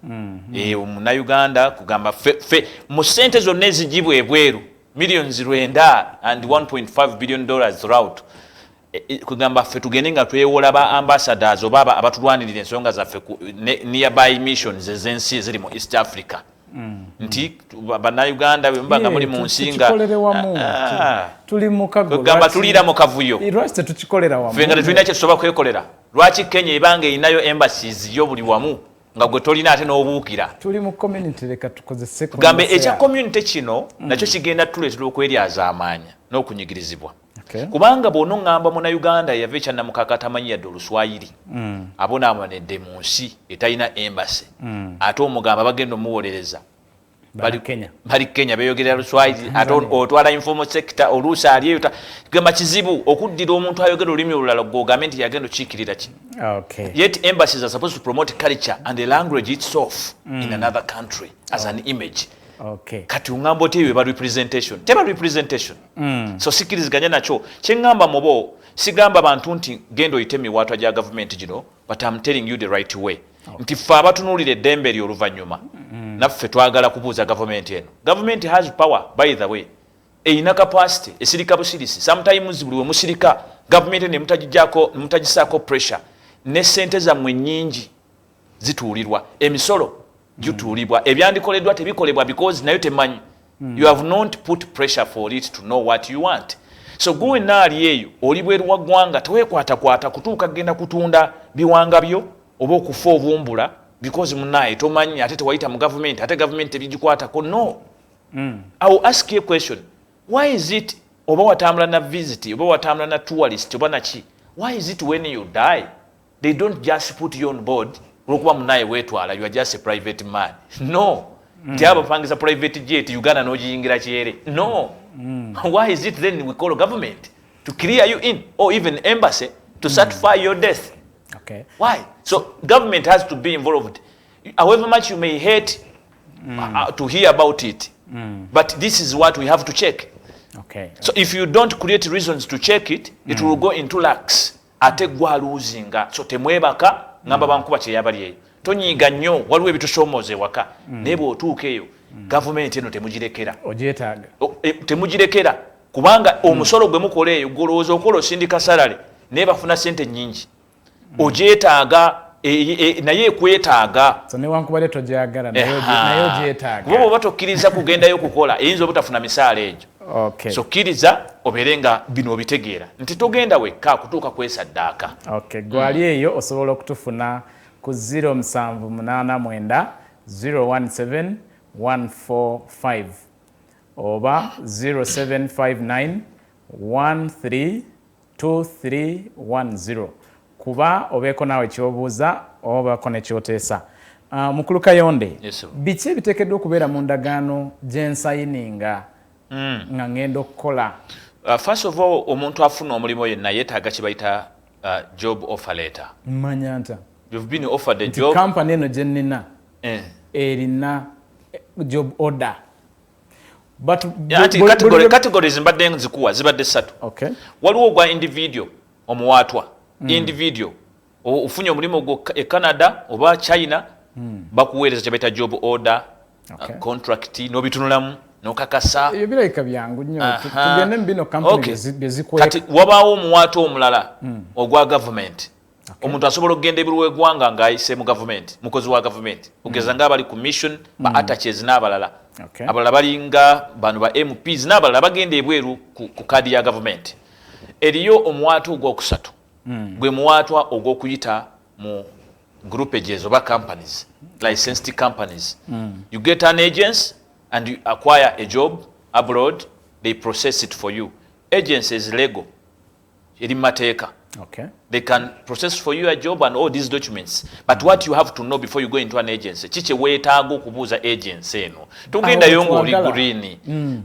Speaker 6: Munnayuganda kugamba fe mu ssente zonna ezigibwa ebweru millions 9 and $1.5 billion throughout kugamba ffe tugende nga twewola ba ambassadors oba abatulwanirira ensonga zaffe nearby missions ez'ensi eziri mu East Africa. Nti bannayuganda bwe mubanga muli mu nsinga kugamba tuliira mu kavuyo ffe nga tetulina kye tusobola kwekolera. Lwaki Kenya ebanga erinayo embassies yo buli wamu nga gwe tolina ate n'obuukira
Speaker 3: tuli mu community leka tukozese
Speaker 6: gambe ekya community kino nakyo kigenda tuleetera okweryaza amaanya n'okunyigirizibwa. Kubanga bw'onoŋŋamba munnayuganda yava ekyannamukaka tamanyi yadde Oluswayiri abonaabanedde mu nsi etalina embassy ate omugamba bagenda omuwolereza bali Kenya beeyogerera Luswayiri ate otwala informal sector oluusi ali eyo gamba kizibu okuddira omuntu ayogera olulimi olulala gw'ogambe nti yagenda okiikirira ki. Yet embassies are supposed to promote culture and the language itself in another country as an image. Kati ungamba oti eba representation teba representation so sikiriziganya nakyo kyengamba mubo sigamba bantu nti gendo itemi watu ja government gino but I'm telling you the right way. Nti ffe abatunulira eddembe ly'oluvannyuma naffe twagala kubuuza government eno. Government has power by the way eyina capacity esirika busirisi sometimes buli we musirika government ne mutagisaako pressure ne ssente zammwe nnyingi zituulirwa emisolo gituulibwa ebyandikoleddwa tebikolebwa because nayo temanyi you have not put pressure for it to know what you want. So gwe naali eyo oli bweru wa ggwanga teweekwatakwata kutuuka genda kutunda biwanga byo oba okufa obumbula because munaye tomanyi ate tewayita mu government ate government tebigikwatako. No. I will ask you a question. Why is it oba watambula na visit oba watambula na tourist oba naki why is it when you die they don't just put you on board olwokuba munaye weetwala you are just a private man? No. Tiaba pangiza private jet Uganda n'ogiyingira kyere. No. Why is it then we call a government to clear you in or even embassy to certify your death? Why? So government has to be involved. However much you may hate to hear about it, but this is what we have to check. So if you don't create reasons to check it, it will go into lax. Ate gwa losing. So temwebaka ngamba bankuba kyeyabali eyo. Tonyiga nnyo waliwo ebitusoomooza waka naye bw'otuuka eyo gavumenti eno temugirekera temugirekera kubanga omusolo gwe mukola eyo golowooza okola osindika salale naye bafuna ssente nnyingi ogyetaaga naye ekwetaaga
Speaker 3: newankubadde togyagala naye ogyetaaga
Speaker 6: kuba bw'oba tokkiriza kugendayo kukola eyinza obutafuna misaala egyo. So kkiriza obeere nga bino obitegeera nti togenda wekka kutuuka kwesaddaaka.
Speaker 3: Gwali eyo osobola okutufuna ku 0789 017 145 oba 0759 132310 kuba obeeko naawe kyobuuza obaako nekyoteesa. Mukulu Kayonde, biki ebiteekeddwa okubeera mu ndagaano gy'ensayininga nga ngenda okukola?
Speaker 6: First of all, omuntu afuna omulimu yenna yeetaaga kye bayita job offer letter.
Speaker 3: Mmanya nta
Speaker 6: you've been offered a job.
Speaker 3: Company eno gye nnina erina job order. But
Speaker 6: categories mbadde nzikuwa zibadde 3. Waliwo ogwa individual omuwaatwa individual ofunye omulimu gwo e Canada oba China bakuweereza kye bayita job order contract n'obitunulamu n'okakasa
Speaker 3: ebyo birabika byangu nnyo tugende mu bino company bye zikweka.
Speaker 6: Kati wabaawo omuwaatwa omulala ogwa government omuntu asobola okugenda ebiri w'eggwanga ng'ayise mu government mukozi wa government ogeza ng'abali ku mission ba attaches n'abalala abalala balinga bano ba MPs n'abalala bagenda ebweru ku kadi ya government. Eriyo omuwaatwa ogwokusatu gwe muwaatwa ogw'okuyita mu groupages oba companies licensed companies. You get an agency and you acquire a job abroad, they process it for you. Agency is legal eri mateeka
Speaker 3: Okay.
Speaker 6: They can process for you a job and all these documents. But what you have to know before you go into an agency, chiche weetaaga okubuuza agency eno. Tugenda yongo oli green.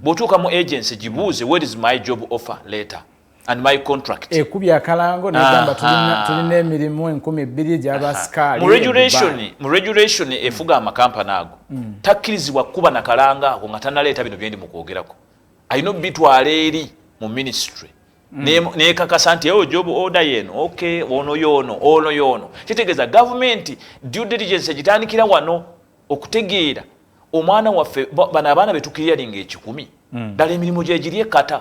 Speaker 6: Botuuka mu agency jibuuze, where is my job offer letter and my contract?
Speaker 3: Ekubya akalango negamba tulina emirimu 12 gy'abasikali.
Speaker 6: Mu regulation efuga amakampani ago. Takkirizibwa kuba na kalanga ako nga tanaleeta bino byendi mu kwogerako. Ayina bitwala eri mu ministry. Ne kakasa nti job order yeno okay ono yono kitegeeza government due diligence gitandikira wano okutegeera omwana waffe bana abaana betukirya linga ekikumi dala emirimu gye giri ekata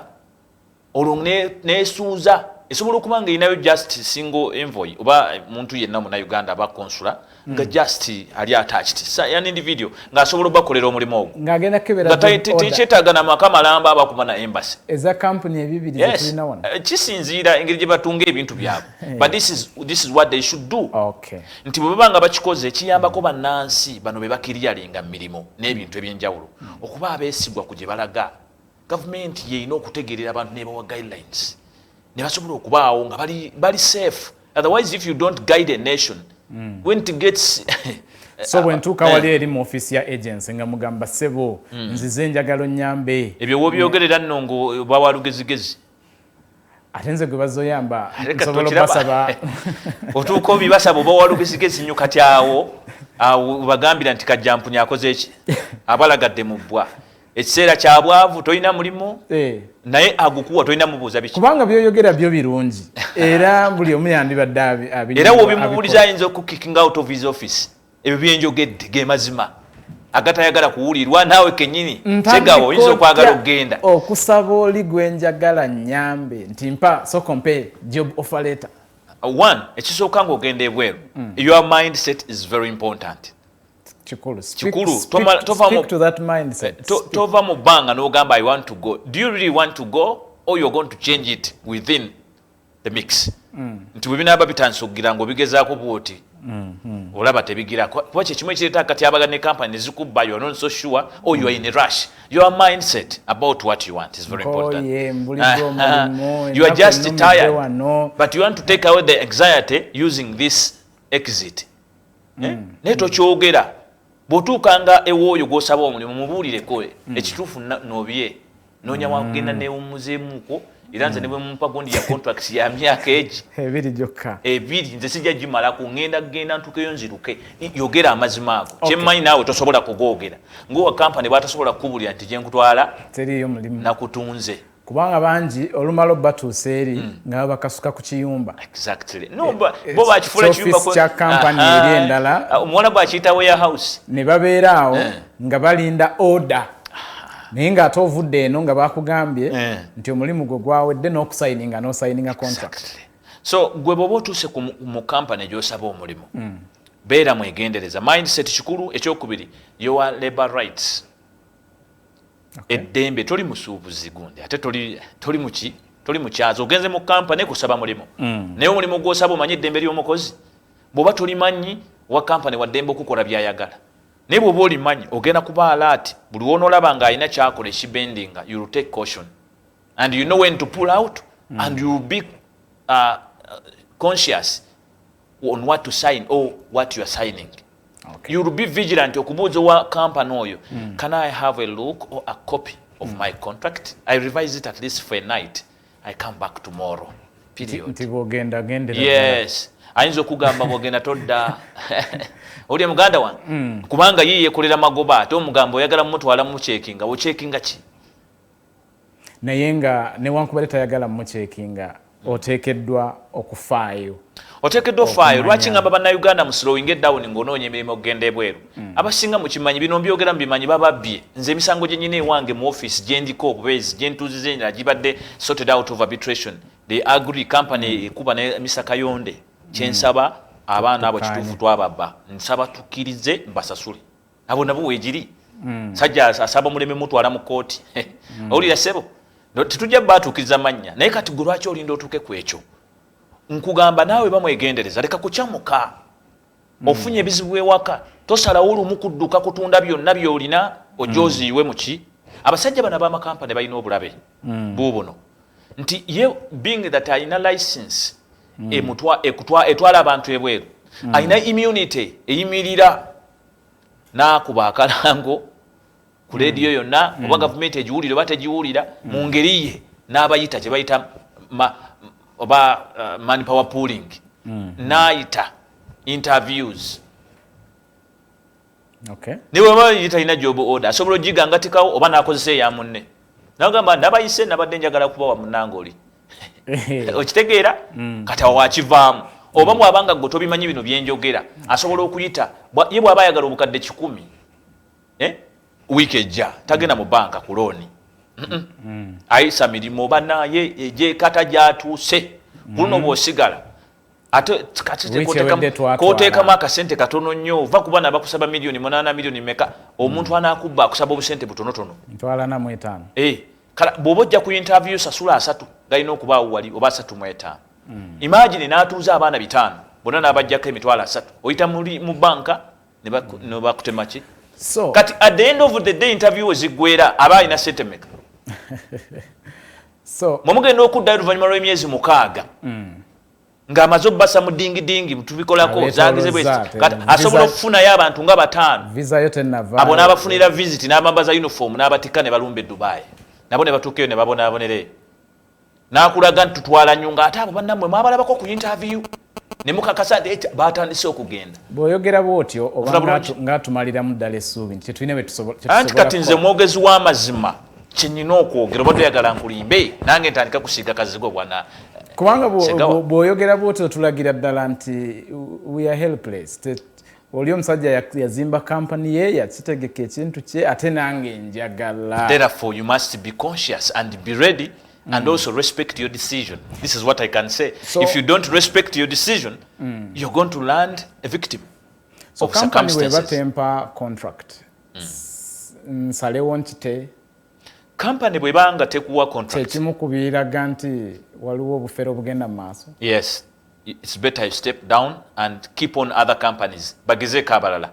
Speaker 6: olwo nesuuza esobola okuba nga inayo just single envoy oba muntu yenna muna Uganda aba consular nga just ali attached an individual nga asobola bakolera omulimu ogwo
Speaker 3: ngagenda kebera
Speaker 6: tikyetaaga na makamala bakuma na embassy
Speaker 3: eza company ebibiri zetulina wano
Speaker 6: kisinziira engeri gye batunga ebintu byabwe but this is what they should do.
Speaker 3: Okay.
Speaker 6: Nti bwe baba nga bakikoze ekiyambako bannansi bano be bakiryalinga mirimu n'ebintu ebyenjawulo okuba abeesigwa ku gye balaga government yeyina okutegeerera abantu nebawa guidelines ne basobola okubaawo nga bali safe. Otherwise if you don't guide a nation when it gets
Speaker 3: so when tuka wali eri mu office ya agency nga mugamba sebo nzize njagalo nyambe
Speaker 6: ebyo wobyogerera nnongo bawalugezigezi
Speaker 3: atenze gwe bazoyamba nsobola basaba
Speaker 6: otuuka obibasaba oba walugezigezi nnyo kati awo bagambira nti kajjampu nyakoze eki abalagadde mu bbwa ekiseera kyabwavu tolina mulimu naye agukuwa tolina mubuuza biki
Speaker 3: kubanga byoyogera byo birungi era buli omu yandibadde abiri
Speaker 6: era wobimubuuliza ayinza okukicking out of his office ebyo byenjogedde ge mazima agatayagala kuwulirwa naawe kennyini segawo oyinza okwagala okgenda
Speaker 3: okusaba oli gwenjagala nyambe nti mpa so compare job offer letter.
Speaker 6: One ekisooka ng'ogenda ebweru your mindset is very important.
Speaker 3: Chikulu.
Speaker 6: Speak
Speaker 3: to that mindset.
Speaker 6: Tova mu bbanga n'ogamba I want to go. Do you really want to go or you're going to change it within the mix? Nti webinaaba bitansugira ng'obigezaako bwoti olaba tebigira kuba kyekimu ekireeta kati abaga ne company nezikubba you are not so sure or you are in a rush. Your mindset about what you want is very important. You are just tired but you want to take away the anxiety using this exit. Naye tokyogera bw'otuukanga ewooyo gw'osaba omulimu mubuulireko ekituufu nobye noonya wagenda neewummuzeemuuko era nze ne bwe mumpa gundi ya contracts ya myaka egi
Speaker 3: ebiri gyokka
Speaker 6: ebiri nze sijja gimalako ngenda ntukeyo nziruke yogera amazima ago kyemmanyi naawe tosobola kugoogera ng'owa kampani bw'atasobola kukubulira nti gye nkutwala
Speaker 3: teriyo mulimu
Speaker 6: nakutunze
Speaker 3: kubanga bangi olumalo batuusa eri nga bakasuka ku kiyumba
Speaker 6: exactly no bo bakifula kiyumba
Speaker 3: kya kampani eri endala
Speaker 6: omuwala bw'akiyita warehouse
Speaker 3: ne babeera awo nga balinda order naye ng'ate ovudde eno nga bakugambye nti omulimu gwe gwawedde n'okusayininga n'osayininga contract.
Speaker 6: So gwe bw'oba otuuse mu kampani gy'osaba omulimu beera mwegendereza mindset kikulu. Ekyokubiri your labor rights. Eddembe toli musuubuzi gundi ate toli mukyazo ogenze mu kampani kusaba mulimu naye omulimu gw'osaba omanyi eddembe ly'omukozi bw'oba tolimanyi wa kampani waddembe okukola byayagala naye bw'oba olimanyi ogenda kuba alert buli wonoolaba ng'alina kyakola ekibendinga you will take caution and you know when to pull out and you will be conscious on what to sign or what you are signing. Okay. You will be vigilant okubuuza wa company oyo can I have a look or a copy of my contract? I revise it at least for a night. I come back tomorrow. Period. Yes. Ayinza okugamba bwogenda todda oli muganda wange kubanga yiye yekolera magoba ate omugambo oyagala mumutwala mumucekinga ocekinga ki
Speaker 3: naye nga newankubadde tayagala mumucekinga oteekeddwa okufaayo lwaki ngamba bannayuganda mu slowing it down ng'onoonya emirimu okugenda ebweru abasinga mukimanyi bino mbyogera mbimanyi bababbye nze emisango gye nyina ewange mu office gye ndiko obubeezi gye ntuuzize nga gibadde sorted out of arbitration the agri company ekuba n'emisaka yonde kyensaba abaana abo kituufu twababba nsaba tukkirize mbasasule abo nabo weegiri sajja asaba muleme mutwala mu kooti owulira ssebo tetujja baatuukiriza mannya naye kati gwe lwaki olinda otuuke ku ekyo nkugamba naawe bamwegendereza leka kukyamuka ofunye ebizibu ewaka tosalawo olumu kudduka kutunda byonna byolina ojoziiwe muki abasajja bano ab'amakampani balina obulabe buubuno nti ye being that alina license
Speaker 6: etwala abantu ebweru alina immunity eyimirira n'akuba akalango ku leediyo yonna oba gavumenti egiwulira oba tegiwulira mu ngeri ye n'abayita kye bayita oba manpower pooling n'ayita interviews ne bweba yita alina job order asobola ogigangatikawo oba n'akozesa eya munne nagamba nabayise nabadde njagala kubawa munnange oli okitegeera kati awo wakivaamu oba bw'abanga gwe tobimanyi bino byenjogera asobola okuyita ye bw'aba ayagala obukadde 10 wiiki ejja tagenda mu banka ku looni ayisa mirimu oba naye egyekata gyatuuse kuno bw'osigala ate koteekamu akasente katono nnyo ova kuba nabakusaba miliyoni 8 miliyoni meka omuntu anakubba akusaba obusente butonotono bw'oba ojja ku interview sasula 3 galina okubaawo wali oba 3 imagine n'atuuza abaana 5 bonna n'abajjako emitwalo 3 oyita mu banka ne bakutema ki kati at the end of the day interview eziggwera aba alina sente meka mwemugenda okuddayo oluvannyuma lw'emyezi 6 ng'amaze obbasa mu dingidingi tubikolako zagize bwe kati asobola okufunayo abantu nga 5 abo n'abafunira visit n'abambaza uniform n'abatikka ne balumba e Dubai nabo ne batuukeyo ne babonaabonereyo n'akulaga nti tutwala nnyo ng'ate abo bannammwe mwabalabako ku interview ne mukakasa nti batandise okugenda
Speaker 3: bw'oyogera bw'otyo oba ng'atumaliramu ddala essuubi nti tetulina bwe tusobola
Speaker 6: anti kati nze mwogezi w'amazima kyenyina okwogera oba toyagala nkulimbe nange ntandika kusiiga kazigo bwana
Speaker 3: kubanga bw'oyogera bw'otyo tulagira ddala nti we are helpless oli omusajja yazimba kampani ye yakitegeka ekintu kye ate nange njagala
Speaker 6: therefore you must be conscious and be ready and also respect your decision. This is what I can say. So, if you don't respect your decision, you're going to land a victim of circumstances. So company
Speaker 3: temper contract. Nsalewo nkite.
Speaker 6: Company bwebanga tekuwa contract.
Speaker 3: Tekimu kubiraga nti waliwo obufere obugenda maaso.
Speaker 6: Yes. It's better you step down and keep on other companies. Bageze kabalala.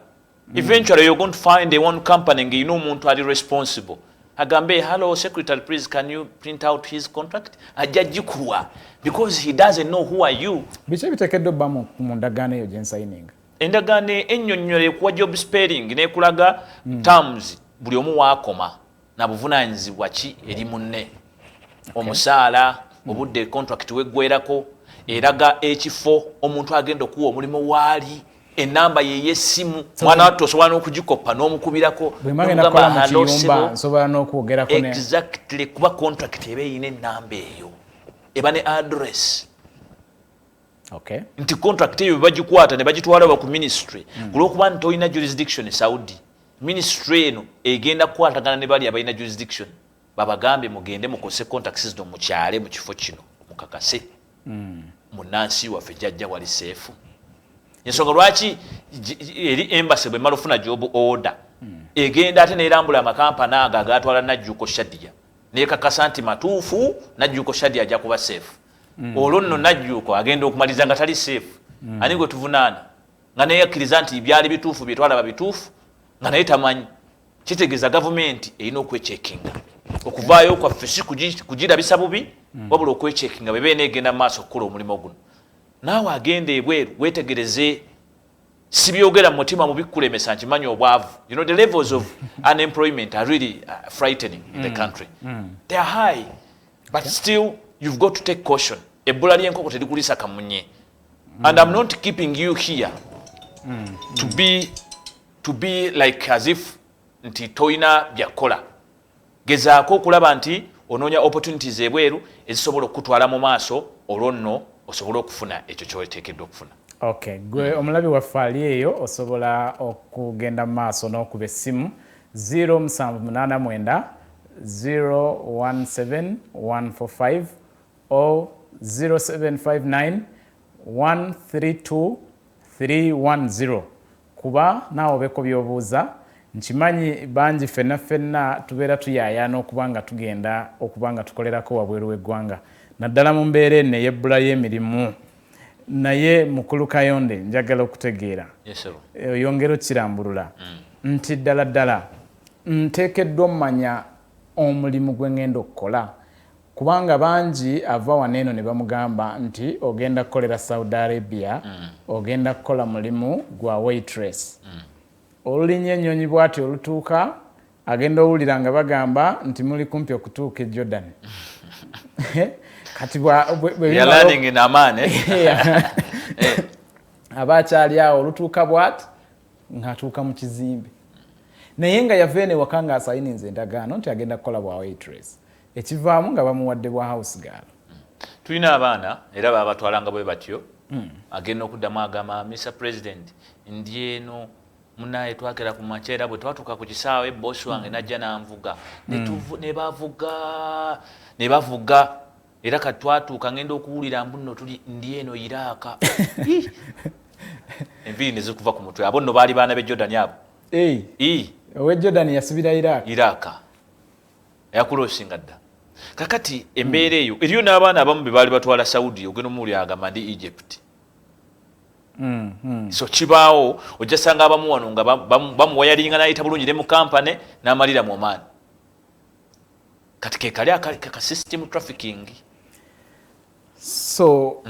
Speaker 6: Eventually you're going to find a one company nge you know omuntu ali responsible. Agambe, hello secretary, please can you print out his contract? Ajajikuwa because he doesn't know who are you.
Speaker 3: Biche bitekeddo ba mu ndagaano eyo signing.
Speaker 6: Endagaano ennyonnyole kuwa job spelling nekulaga terms buli omu waakoma na buvunaanyizibwa ki eri munne. Omusaala obudde contract weggwerako eraga ekifo omuntu agenda okuwa omulimu waali enamba ye yesimu mwana wattu osobola n'okugikopa n'omukubirako exactly kuba contract eba eyina enamba eyo eba ne address nti contract eyo bagikwata ne bagitwala ba ku ministry kulwokuba nti olina jurisdiction Saudi ministry eno egenda kukwatagana ne bali abalina jurisdiction babagambe mugende mukose contracts zino mukyale mu kifo kino mukakase munansi waffe jjajja wali seefu ensonga lwaki eri embassy bwe malufuna job order egenda ate nerambula amakampani ago agatwala Najjuuko Shadia nekakasa nti matuufu Najjuuko Shadia ajja kuba safe olwo nno Najjuuko agenda okumaliza nga tali safe ani gwe tuvunaana nga neyakkiriza nti byali bituufu byetwalaba bituufu nga naye tamanyi kitegeeza gavumenti erina okwechekinga okuvaayo kwaffe si kugirabisa bubi wabula okwechekinga bwe beena egenda mu maaso okukola omulimu guno naawe agenda ebweru wetegereze sibyogera mu mutima mubikulemesa nkimanyi obwavu you know the levels of unemployment are really frightening in the country they are high but still you've got to take caution ebbula ly'enkoko terikulisa kamunye and I'm not keeping you here to be like as if nti toyina byakola gezaako okulaba nti onoonya opportunities ebweru ezisobola okutwala mu maaso olwo nno osobola okufuna ekyo kyoteekeddwa okufuna.
Speaker 3: Okay, gwe omulabi waffe ali eyo osobola okugenda mu maaso n'okuba essimu 0789 017 145 or 0759 132 310 kuba naawe obeeko by'obuuza nkimanyi bangi ffenna tubeera tuyayaana okuba nga tugenda okuba nga tukolerako wabweru w'eggwanga naddala mu mbeera eno ey'ebbula y'emirimu naye mukulu Kayonde njagala okutegeera oyongera okirambulula nti ddala nteekeddwa ommanya omulimu gwe ngenda okukola kubanga bangi ava waneeno ne bamugamba nti ogenda kukolera Saudi Arabia ogenda kukola mulimu gwa waitress olulinnya ennyonyi bw'ati olutuuka agenda owulira nga bagamba nti muli kumpi okutuuka e Jordan kati aba akyali awo olutuuka bw'ati ng'atuuka mu kizimbe naye nga yava eno ewaka ng'asayininze endagaano nti agenda kukola bwa waitress ekivaamu nga bamuwadde bwa house girl.
Speaker 6: Tulina abaana era babatwalanga bwe batyo agenda okuddamu agamba Mr. President ndi eno munaye twagera ku makyera bwe twatuuka ku kisaawe bosi wange najja n'anvuga ne bavuga era kati twatuuka ngenda okuwulira mbuno tuli ndi eno Iraaka enviiri ne zikuva ku mutwe abo nno baali baana b'e Jordan abo
Speaker 3: owe Jordan yasibira
Speaker 6: Iraaka yakuloosinga dda kakati embeera eyo eriyo n'abaana abamu be baali batwala Saudi ogenda omuwuli agamba ndi Egypt so kibaawo ojja sanga abamu wano nga bamuwayalinga n'ayita bulungi ne mu kampane n'amalira mu Oman kati kekali aka system trafficking
Speaker 3: so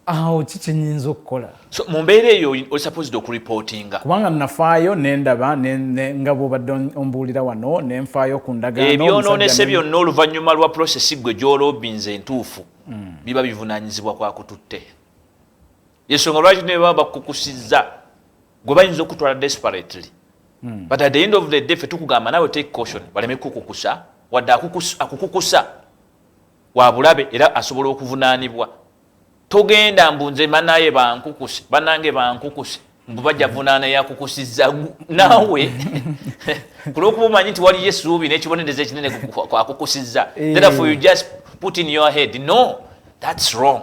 Speaker 3: awo kikyenyinza okukola
Speaker 6: so mu mbeera eyo oli supposed okureportinga
Speaker 3: kubanga nafaayo nendaba nga bw'obadde ombuulira wano nenfaayo ku ndagaano
Speaker 6: ebyonoonese byonna oluvannyuma lwa process gwe gy'oloobinze entuufu biba bivunaanyizibwa kwakututte yensonga lwaki ne baba bakukusizza gwe bayinza okutwala desperately but at the end of the day fe tukugamba nawe take caution baleme kukukusa wadde akukukusa wa bulabe era asobola okuvunaanibwa togenda mbunze manaye bankukuse banange bankukuse mbubajja vunaana yakukusizza nawe kulwokuba omanyi nti waliyo essuubi n'ekibonereza ekinene akukusizza therefore you just put in your head no that's wrong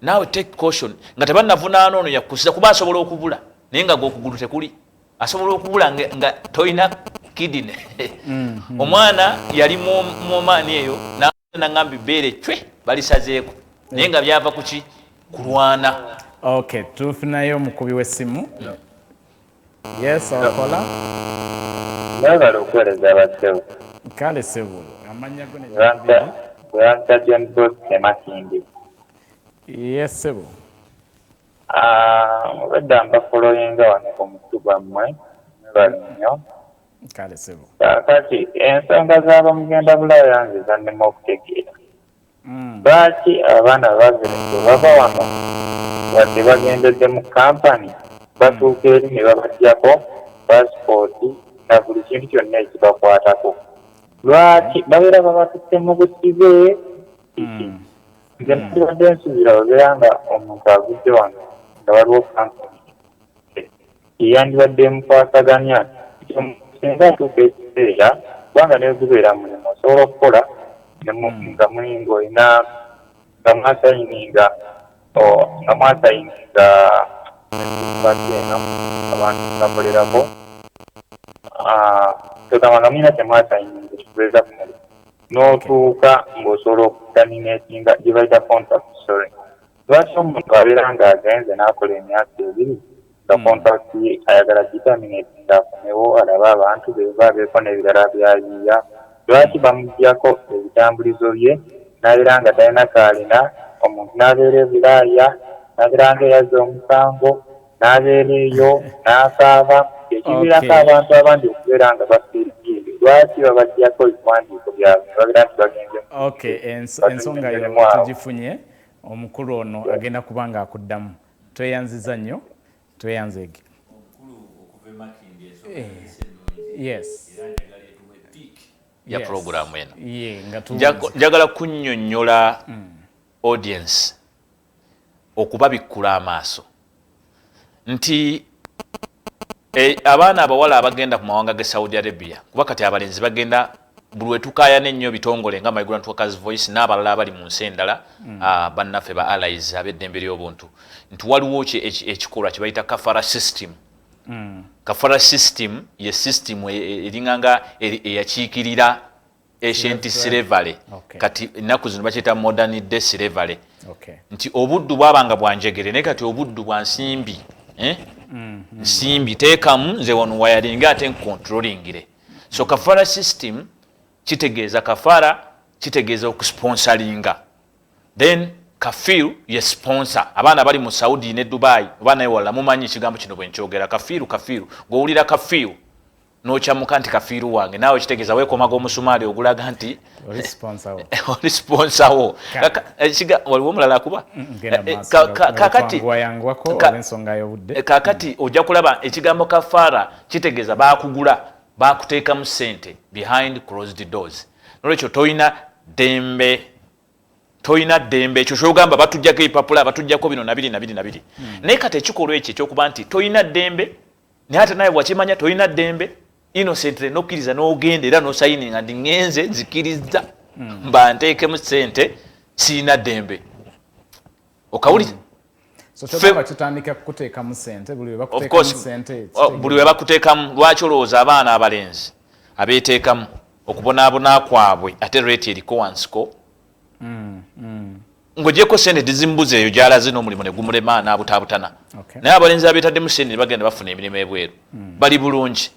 Speaker 6: nawe take caution nga tebannavunaana ono yakukusiza kuba asobola okubula naye nga gw'okugulu tekuli asobola okubula nga toyina kidine omwana yali mumaani eyo naŋŋamba ibbeere cwe balisazeeko naye nga byava kuki kulwana.
Speaker 3: Okay, tufunayo omukubi w'essimu. Yes, okola.
Speaker 7: Nabala okuweereza abasewo.
Speaker 3: Kale sebu amanya go ne
Speaker 7: Gwanta John Boss Makindi.
Speaker 3: Yes sebu.
Speaker 7: Mubadde mbafoloyinga wano ku mutu gwammwe bali nnyo.
Speaker 3: Kale sebu.
Speaker 7: Kati ensonga z'abamugenda Bulaya nze zannema okutegeera. Lwaki abaana bazirinze bava wano wadde bagendedde mu kampani batuuka eri ne babaggyako pasipooti na buli kintu kyonna ekibakwatako lwaki babeera babatutte mu busibe nze nakibadde nsuubira babeera nga omuntu agudde wano nga waliwo kampani eyandibadde mukwasaganya singa atuuka ekiseera kubanga naye gubeera mulimu osobola okukola nga mulinga olina nga mwasayininga eno abantu bakolerako togamba nga mulina temwasayininga ekikubeeza ku mulimu n'otuuka ng'osobola okuterminatinga gye bayita contract sorry lwaki omuntu abeera ng'agenze n'akola emyaka ebiri nga contract ye ayagala giterminatinga afunewo alabe abantu beba beeko n'ebirala byayiiya lwaki bamuggyako ebitambulizo bye n'abeera nga talina kaalina omuntu n'abeera e Bulaaya n'abeera nga eyazza omusango n'abeera eyo n'akaaba ekiviirako abantu abandi okubeera nga bafiirikiire lwaki babaggyako ebiwandiiko byabwe babeera nti bagenze
Speaker 3: ensonga yo tugifunye omukulu ono agenda kuba nga akuddamu tweyanziza nnyo tweyanzeege yes
Speaker 6: ya programu eno njagala kunnyonnyola audience okubabikkula amaaso nti abaana abawala abagenda ku mawanga ge Saudi Arabia kuba kati abalenzi bagenda buli wetukaayana ennyo bitongole nga Migrant Workers Voice n'abalala abali mu nsi endala bannaffe ba allies ab'eddembe ly'obuntu nti waliwo ekikolwa kye bayita kafara system. Kafara system ye system eringanga eyakiikirira ancient slavery kati ennaku zino bakiyita modern day slavery nti obuddu bwabanga bwanjegere naye kati obuddu bwa nsimbi nsimbi teekamu nze wano wayalinga ate ncontrolingire so kafara system kitegeeza kafara kitegeeza okusponsoringa. Then kafiru ye sponsor abaana bali mu Saudi ne Dubai abaana ewala mumanyi ekigambo kino bwe nkyogera kafiru ng'owulira kafiru n'okyamuka nti kafiru wange naawe kitegeeza weekomaga omusumaali ogulaga nti oli sponsor wo waliwo omulala akuba kakati ojja kulaba ekigambo kafaara kitegeeza baakugula baakuteekamu ssente behind closed doors nolwekyo toyina dembe ekyo kyogamba batujjako ebipapula batujjako bino nabiri naye kati ekikolwa ekyo ekyokuba nti toyina ddembe naye ate nawe bwakimanya toyina ddembe innocently nokkiriza n'ogenda era nosayininga ndi ngenze nzikiriza mba nteekemu ssente siina ddembe okawulira buli we bakuteekamu lwaki olowooza abaana abalenzi abeeteekamu okubonaabona kwabwe ate reeti eriko wansiko ng'ogyeko sente dizimbuza eyo gy'alaze n'omulimu ne gumulema n'abutaabutana naye abalenzi abeetaddemu sente ne bagenda bafuna emirimu ebweru bali bulungi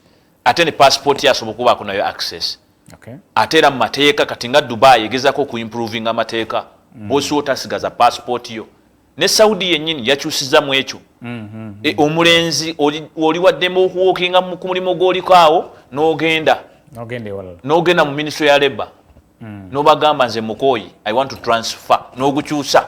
Speaker 6: ate ne passport yasobola okubaako nayo access ate era mu mateeka kati nga Dubai egezaako okuimprovinga amateeka bw'osiwa otasigaza passport yo ne Saudi yennyini yakyusiza mu ekyo omulenzi oli waddemu okuwookinga ku mulimu gw'oliko awo n'ogenda mu ministry ya Labour n'obagamba nze mukooyi I want to transfer n'ogukyusa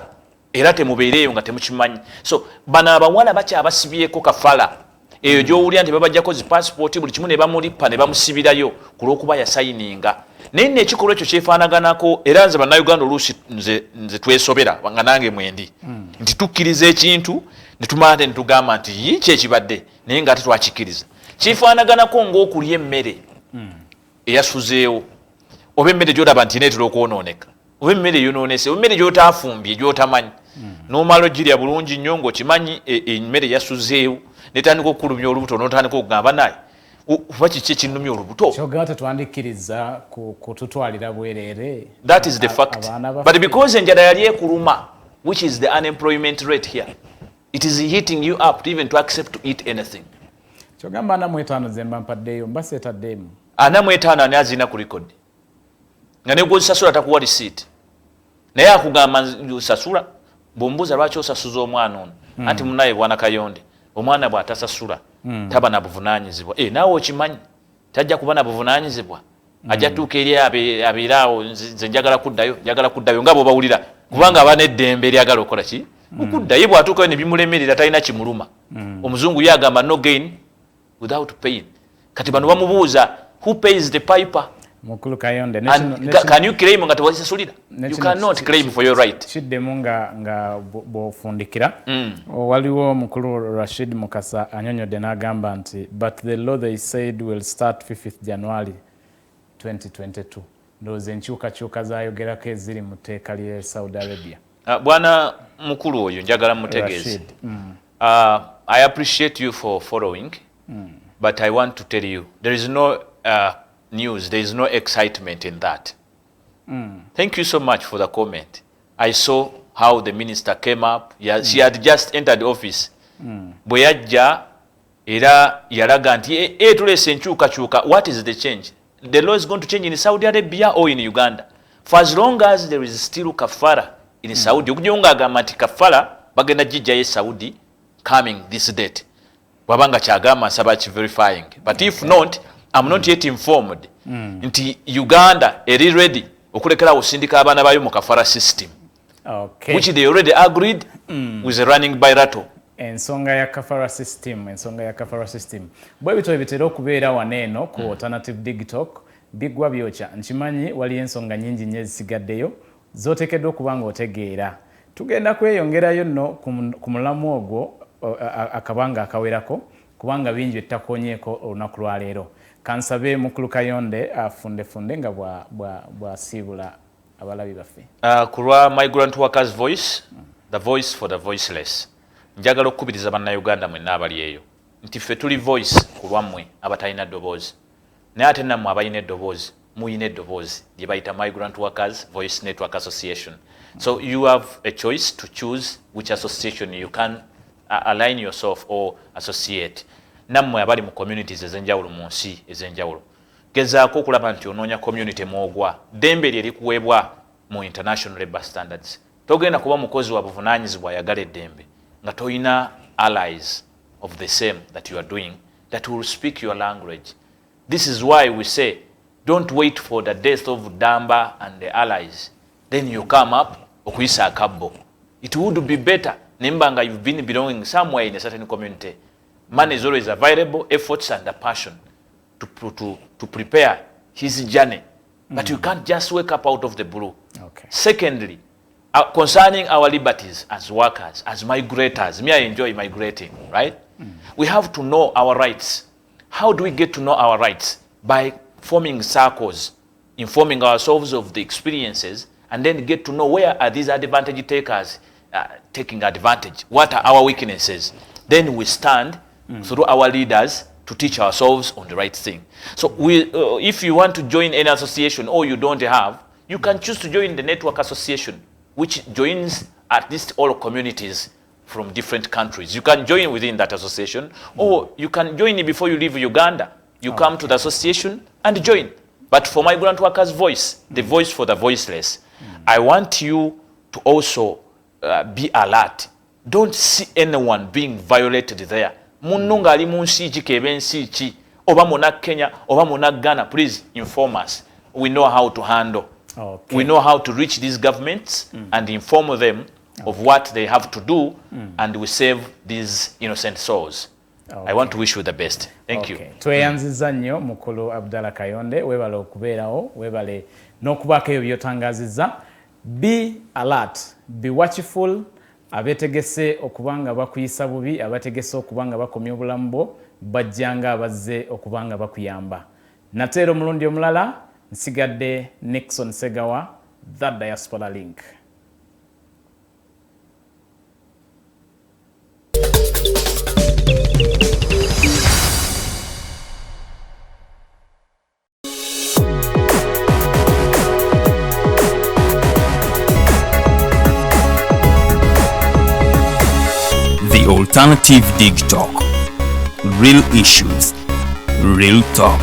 Speaker 6: era temubeereeyo nga temukimanyi so bano abawala bakyabasibyeko kafala eyo gy'owulira nti babajjako zi passport buli kimu ne bamulipa ne bamusibirayo ku lw'okuba yasayininga naye nno ekikolwa ekyo kyefanaganako era nze bannayuganda oluusi nze twesobera nga nange mwendi nti tukkiriza ekintu ne tumala ne tugamba nti ki ekibadde naye ng'ate twakikkiriza kifanaganako ng'okulya emmere eyasuzeewo oba emmere gy'olaba nti neetera okwonooneka oba emmere eyonoonese oba emmere gy'otaafumbye gy'otamanyi n'omala ogirya bulungi nnyo ng'okimanyi emmere yasuzeewo netandika okukulumya olubuto n'otandika okugamba naye oba kiki ekinnumya olubuto
Speaker 3: kyogera tetwandikkiriza kututwalira bwereere.
Speaker 6: That is the fact. But because enjala yali ekuluma, which is the unemployment rate here, it is hitting you up to even to accept to eat anything.
Speaker 3: Kyogamba ana mwetaano zemba mpaddeyo mbaseetaddeemu
Speaker 6: ana mwetaano ani azina ku record nga ne gw'osasula takuwa receipt naye akugamba osasula bw'ombuuza lwaki osasuza omwana ono anti munaye bwana Kayonde omwana bw'atasasula taba na buvunaanyizibwa naawe okimanyi tajja kuba na buvunaanyizibwa ajja tuuka eri abeeraawo nze njagala kuddayo nga bw'obawulira kubanga aba n'eddembe eryagala okukola ki okuddayo bw'atuukayo ne bimulemerera talina kimuluma omuzungu ye agamba no gain without pain kati bano bamubuuza who pays the piper
Speaker 3: Mukulu Kayonde
Speaker 6: can you claim nga tewasasulira you cannot claim for your right
Speaker 3: kiddemu nga bw'ofundikira waliwo mukulu Rashid Mukasa anyonyodde n'agamba nti but the law they said will start 5th January 2022 ndowooza enkyukakyuka zayogerako eziri mu tteeka lye Saudi Arabia.
Speaker 6: Bwana mukulu oyo njagala mutegeeze I appreciate you for following but I want to tell you there is no news, there is no excitement in that. Thank you so much for the comment. I saw how the minister came up. She had just entered office. Bwe yajja era yalaga nti tuleese enkyukakyuka. What is the change? The law is going to change in Saudi Arabia or in Uganda. For as long as there is still kafara in Saudi, okujonga agamba nti kafara bagenda jijjayo Saudi coming this date. Wabanga kyagamba nsaba verifying. But if not, I'm not yet informed nti Uganda eri ready okulekera osindika abaana bayo mu kafara system which they already agreed with the running bilateral
Speaker 3: ensonga ya kafara system bwe bito ebitera okubeera waneeno ku alternative digital bigwa byokya nkimanyi wali ensonga nyingi nnyo ezisigaddeyo zootekeddwa okuba nga otegeera tugenda kweyongerayo nno ku mulamu ogwo akabanga akawerako kubanga bingi ettakonyeeko olunaku lwaleero kansabe mukulu Kayonde afunde nga bwasiibula abalabi baffe
Speaker 6: ku lwa migrant workers voice the voice for the voiceless njagala okukubiriza bannayuganda mwenna abali eyo nti ffe tuli voice ku lwammwe abatalina ddoboozi naye ate nammwe abalina eddoboozi muyina eddoboozi lye bayita migrant workers voice network association so you have a choice to choose which association you can align yourself or associate nammwe abali mu communities ez'enjawulo mu nsi ez'enjawulo gezaako okulaba nti onoonya community mwogwa dembe lye likuweebwa mu international labour standards. Togenda kuba mukozi wa buvunaanyizibwa ayagala eddembe nga toyina allies of the same that you are doing that will speak your language. This is why we say don't wait for the death of Damba and the allies then you come up okuyisa akabbo. It would be better nembanga you've been belonging somewhere in a certain community. Man is always available, efforts and a passion to prepare his journey. But you can't just wake up out of the blue.
Speaker 3: Okay.
Speaker 6: Secondly, concerning our liberties as workers, as migrators, me I enjoy migrating, right? We have to know our rights. How do we get to know our rights? By forming circles, informing ourselves of the experiences, and then get to know where are these advantage takers taking advantage. What are our weaknesses? Then we stand through our leaders to teach ourselves on the right thing. So if you want to join any association or you don't have, you can choose to join the network association, which joins at least all communities from different countries. You can join within that association, or you can join before you leave Uganda. You come to the association and join. But for Migrant Workers Voice, the voice for the voiceless, I want you to also be alert. Don't see anyone being violated there. Mununga ali munsi ki kebensi ki oba muna Kenya oba muna Ghana, please inform us. We know how to handle. Okay. We know how to reach these governments and inform them of what they have to do, and we save these innocent souls. I want to wish you the best. Thank you.
Speaker 3: Tweyanziza nnyo mukulu Abdallah Kayonde, webale okubeerawo, webale n'okubaako ebyo by'otangaazizza. Be alert, be watchful. Abeetegese okubanga bakuyisa bubi, abategese okubanga bakomya obulamu bwo, bajjanga abazze okubanga bakuyamba. Nateero omulundi omulala, nsigadde Nixon Segawa, That Diaspora Link.
Speaker 1: Alternative Dig Talk. Real issues, real talk.